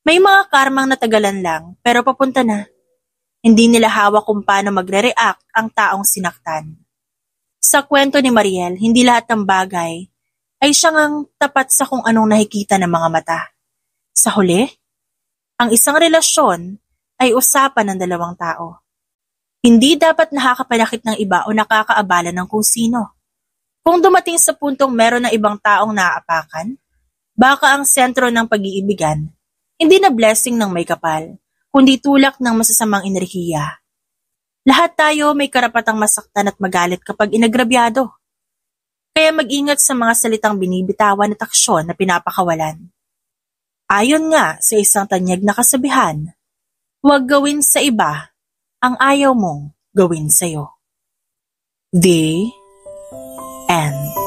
May mga karmang natagalan lang pero papunta na. Hindi nila hawak kung paano magre-react ang taong sinaktan. Sa kwento ni Mariel, hindi lahat ng bagay ay siyang tapat sa kung anong nakikita ng mga mata. Sa huli, ang isang relasyon ay usapan ng dalawang tao. Hindi dapat nakakapanakit ng iba o nakakaabala ng kung sino. Kung dumating sa puntong meron ng ibang taong naaapakan, baka ang sentro ng pag-iibigan, hindi na blessing ng may kapal, kundi tulak ng masasamang enerhiya. Lahat tayo may karapatang masaktan at magalit kapag inagrabyado. Kaya mag-ingat sa mga salitang binibitawan at aksyon na pinapakawalan. Ayon nga sa isang tanyag na kasabihan, huwag gawin sa iba ang ayaw mong gawin sa'yo. The end.